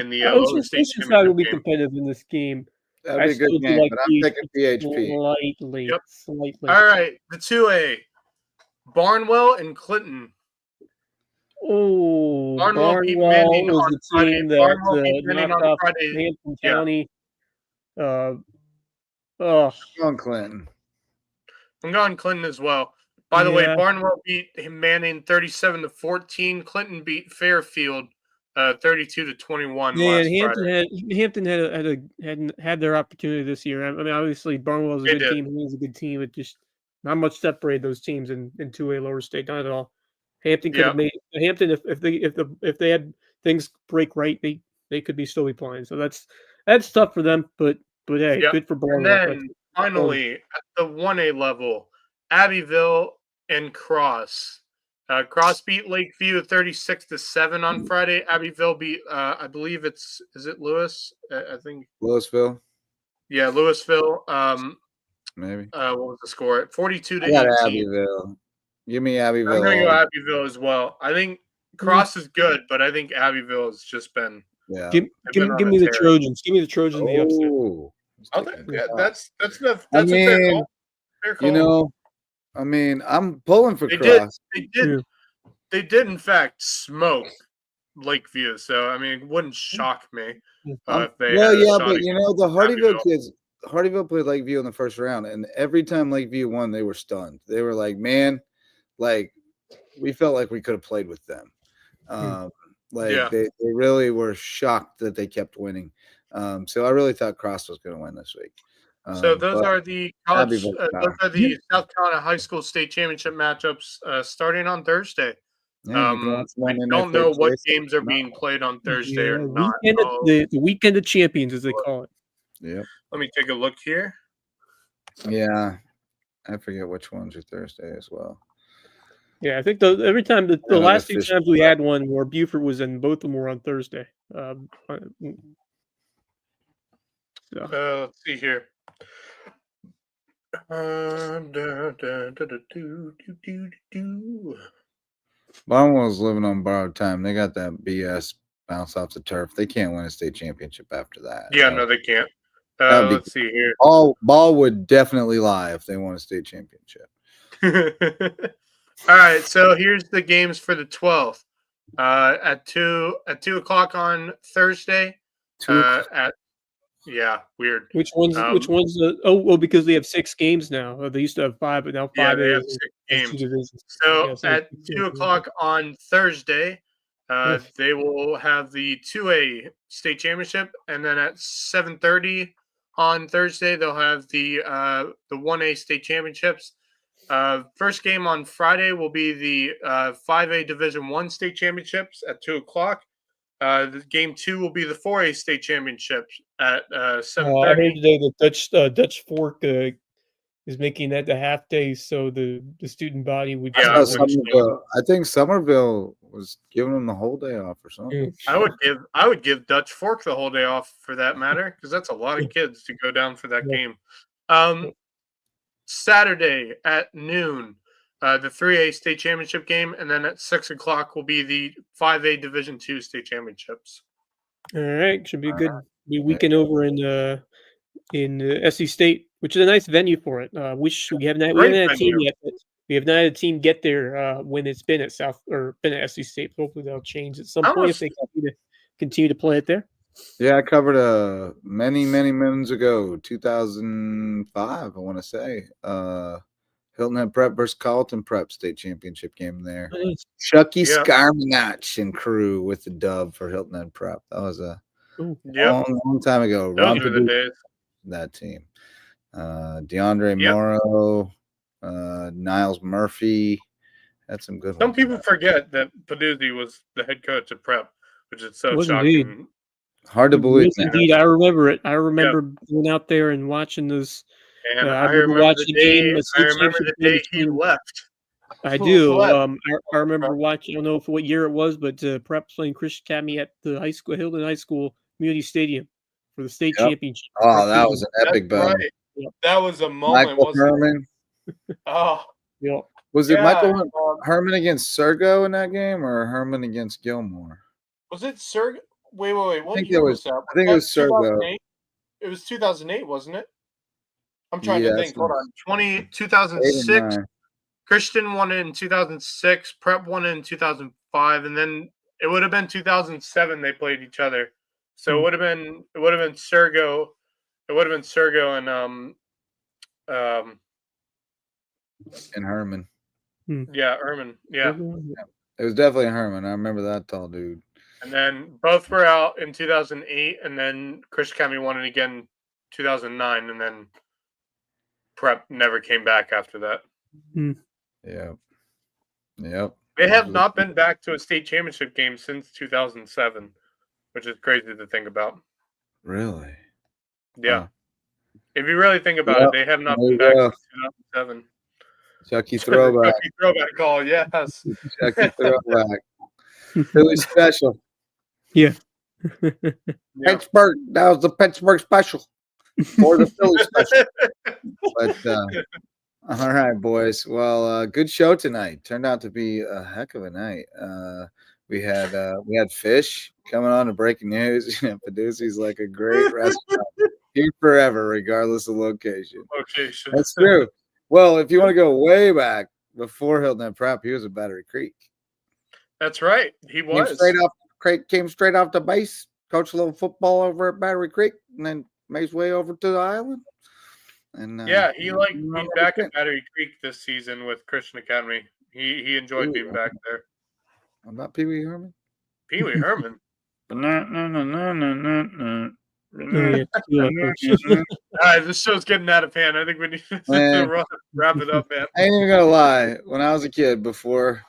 in the Oceanside will be competitive in this game. That'd be a good game, but I'm taking BHP. Slightly. All right, the 2A, Barnwell and Clinton. Oh, Barnwell was the team that knocked off Hampton County. I'm going Clinton. I'm going Clinton as well. By the way, Barnwell beat Manning 37-14. Clinton beat Fairfield 32-21. Man, Hampton had their opportunity this year. I mean, obviously Barnwell is a good team. He was a good team. It just not much separated those teams in 2A lower state. Not at all. Hampton could have made Hampton if they had things break right, they could be still be playing. So that's That's tough for them, but hey, Yep. good for ball. And then finally, at the 1A level, Abbeville and Cross. Cross beat Lakeview 36-7 on Friday. Abbeville beat, I believe is it Lewis? I think Louisville, yeah, Louisville. maybe. What was the score? 42 to I got 18. Abbeville. Give me I'm Abbeville. gonna go Abbeville as well. I think Cross is good, but I think Abbeville has just been. Yeah. Give me the Trojans. Give me the Trojans in the upset. Oh, That's a I fair mean, call. Fair call. you know, I mean, I'm pulling for They Cross. They did in fact smoke Lakeview, so I mean, it wouldn't shock me if they had a shot but you know, the Hardyville Abbeville. kids, Hardyville played Lakeview in the first round, and every time Lakeview won, they were stunned. They were like, man, like we felt like we could have played with them. They really were shocked that they kept winning. So I really thought Cross was going to win this week. So those are the college, Abbeville those are the South Carolina High School State Championship matchups starting on Thursday. Yeah, I don't know what games are being played on Thursday or not. The weekend of champions, as they call it. Yep. Let me take a look here. Yeah, I forget which ones are Thursday as well. Yeah, I think every time the last two times we had one where Buford was in, both of them were on Thursday. Let's see here. Mine was living on borrowed time. They got that BS bounce off the turf. They can't win a state championship after that. Yeah, no, they can't. Let's see here. Ball would definitely lie if they won a state championship. All right, so here's the games for the 12th. At 2 o'clock on Thursday. Weird. Which ones? Because they have 6 games now. They used to have 5, but now 5 they have 6 games. So at 2 o'clock on Thursday, they will have the 2A state championship, and then at 7:30 on Thursday they'll have the 1A state championships. First game on Friday will be the 5A Division I state championships at 2 o'clock. The game 2 will be the 4A state championships at 7:30. I heard today that Dutch Fork is making that the half day, so the student body would. I think Somerville was giving them the whole day off or something. I would give Dutch Fork the whole day off for that matter, because that's a lot of kids to go down for that game. Saturday at noon, the 3A state championship game, and then at 6 o'clock will be the 5A Division II state championships. All right, should be a good weekend over in SC State, which is a nice venue for it. Wish we haven't had a team yet. But we have not had a team get there when it's been at SC State. Hopefully they'll change at some point if they continue to play it there. Yeah, I covered many moons ago, 2005, I want to say. Hilton Head Prep versus Carleton Prep state championship game there. Chucky Scarmanach and crew with the dub for Hilton Head Prep. That was a long time ago. Those were the days. That team. DeAndre Morrow, Niles Murphy. Had some good ones. Some people forget that Paduzzi was the head coach at Prep, which is so shocking. Indeed. Hard to believe. Yes, indeed, I remember it. I remember going out there and watching those. And I remember watching the game. I remember the day he left. I do. I remember watching. I don't know what year it was, but Prep playing Christian Academy at the Hilton High School Community Stadium for the state championship. Oh, that was an epic battle. Right. Yep. That was a moment. Michael Herman. Yeah. Was it Michael Herman against Sergo in that game, or Herman against Gilmore? Was it Sergo? Wait. What I think it was Sergo. It was 2008, wasn't it? I'm trying to think. Hold on. 2006. Christian won it in 2006. Prep won it in 2005, and then it would have been 2007 they played each other. So it would have been Sergo. It would have been Sergo and Herman. Yeah, Herman. Yeah. It was definitely Herman. I remember that tall dude. And then both were out in 2008, and then Chris Academy won it again in 2009, and then Prep never came back after that. Yep. They have not been back to a state championship game since 2007, which is crazy to think about. Really? Yeah. Huh. If you really think about it, they have not been back since 2007. Chucky throwback. Chucky throwback call, yes. Chucky throwback. Philly special. Yeah. Pittsburgh. That was the Pittsburgh special. Or the Philly special. But all right, boys. Well, good show tonight. Turned out to be a heck of a night. We had Fish coming on to breaking news. Paducci's like a great restaurant. Here forever, regardless of location. That's true. Well, if you want to go way back before Hilton and Prep, he was at Battery Creek. That's right. He was. Came straight off the base, coached a little football over at Battery Creek, and then made his way over to the island. And he liked being back at Battery Creek this season with Christian Academy. He enjoyed being back there. How about Pee Wee Herman? Pee Wee Herman. This show's getting out of hand. I think we need to wrap it up, man. I ain't even gonna lie. When I was a kid, before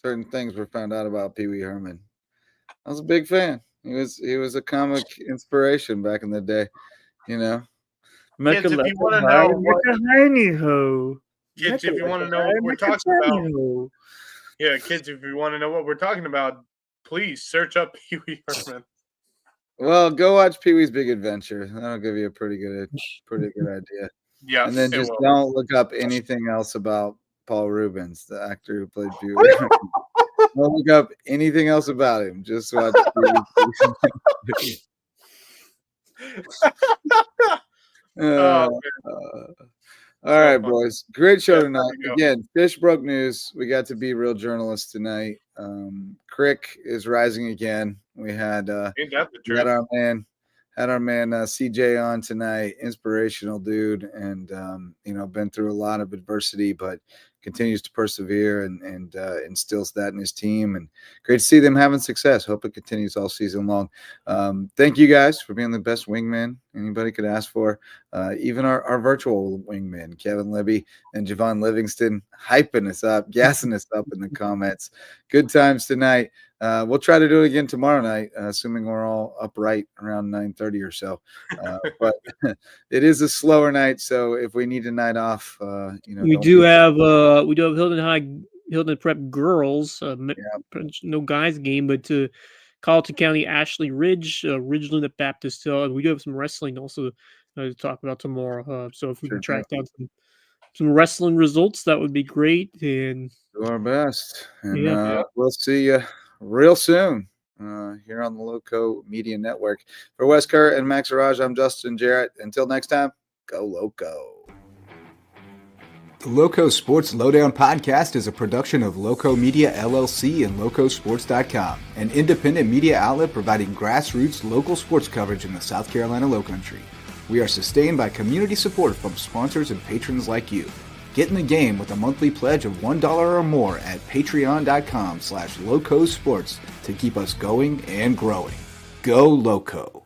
certain things were found out about Pee Wee Herman, I was a big fan. He was a comic inspiration back in the day, you know. Kids, if you want to know what we're talking about, kids, if you want to know what we're talking about, please search up Pee Wee Herman. Well, go watch Pee Wee's Big Adventure. That'll give you a pretty good idea. Yeah, and then just don't look up anything else about Paul Rubens, the actor who played Pee Wee Herman. Don't look up anything else about him. Just watch Pee Wee. All right, boys. Great show tonight. Again, Fish broke news. We got to be real journalists tonight. Crick is rising again. We had our man CJ on tonight. Inspirational dude, and been through a lot of adversity, but continues to persevere and instills that in his team. And great to see them having success. Hope it continues all season long. Thank you guys for being the best wingman anybody could ask for. Even our virtual wingman, Kevin Libby and Javon Livingston, hyping us up, gassing us up in the comments. Good times tonight. We'll try to do it again tomorrow night, assuming we're all upright around 9:30 or so. But it is a slower night, so if we need a night off, we do have Hilton Prep girls, no guys game, but to Carleton County Ashley Ridge, Ridgeland Baptist. We do have some wrestling also to talk about tomorrow. So if we can track down some wrestling results, that would be great. And do our best. And we'll see you real soon here on the Loco Media Network. For Wes Kerr and Max Araj, I'm Justin Jarrett. Until next time, go Loco. The Loco Sports Lowdown podcast is a production of Loco Media LLC and LowcoSports.com, an independent media outlet providing grassroots local sports coverage in the South Carolina Lowcountry. We are sustained by community support from sponsors and patrons like you. Get in the game with a monthly pledge of $1 or more at patreon.com/LowcoSports to keep us going and growing. Go Loco.